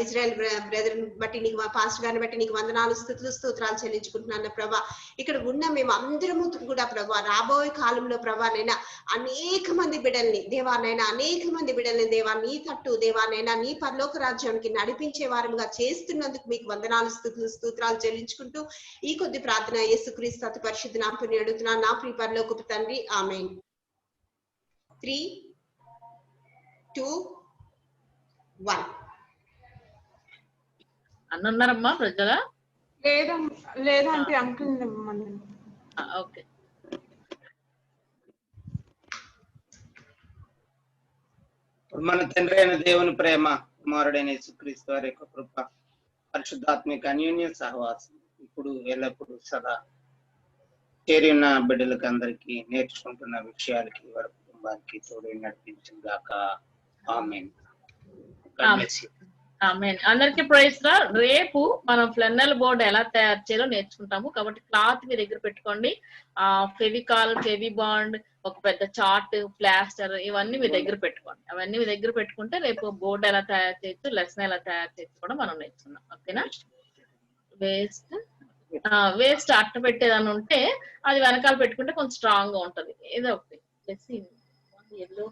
ఇజ్రాయెల్ బ్రదర్ బట్టి నీకు, పాస్టర్ గారిని బట్టి నీకు వందనాలు స్తుతులు స్తోత్రాలు చెల్లించుకుంటున్నాను ప్రభా. ఇక్కడ ఉన్న మేము అందరము కూడా ప్రభా రాబోయే కాలంలో ప్రభానైనా అనేక మంది బిడ్డల్ని దేవానైనా, అనేక మంది బిడ్డల్ని దేవా నీ తట్టు దేవానైనా నీ పరలోక రాజ్యానికి నడిపించే వారముగా చేస్తున్నందుకు మీకు వందనాలు స్తుతులు స్తోత్రాలు చెల్లించుకుంటూ ఈ కొద్ది ప్రార్థన యేసుక్రీస్తు అతి పరిశుద్ధ నామమున అడుగుతున్నాను నా ప్రియ పరలోకపు తండ్రి, ఆమేన్. 3 2 1. అన్నున్నారమ్మా ప్రజల? లేదంటే అంకుల్. ఓకే, మన తండ్రి అయిన దేవుని ప్రేమ, కుమారుడైన యేసుక్రీస్తు వారి యొక్క కృప, పరిశుద్ధాత్మిక అన్యోన్య సహవాసం ఇప్పుడు ఎల్లప్పుడు సదా చేరి ఉన్న బిడ్డలకి అందరికీ నేర్చుకుంటున్న విషయాలకి వారి కుటుంబానికి తోడు నడిపించిన గాక. ఆమేన్. ఆమేన్. అందరికి ప్రైజ్ రా. రేపు మనం ఫ్లెన్నెల్ బోర్డ్ ఎలా తయారు చేయాలో నేర్చుకుంటాము. కాబట్టి క్లాత్ మీ దగ్గర పెట్టుకోండి. ఫెవికాల్, ఫెవి బాండ్, ఒక పెద్ద చార్ట్, ప్లాస్టర్ ఇవన్నీ మీ దగ్గర పెట్టుకోండి. అవన్నీ మీ దగ్గర పెట్టుకుంటే రేపు బోర్డు ఎలా తయారు చేయొచ్చు, లెసన్ ఎలా తయారు చేయొచ్చు కూడా మనం నేర్చుకున్నాం. ఓకేనా? వేస్ట్ అట్ట పెట్టేదాన్ని ఉంటే అది వెనకాల పెట్టుకుంటే కొంచెం స్ట్రాంగ్ గా ఉంటది. ఏదో ఒకటి ఎల్లో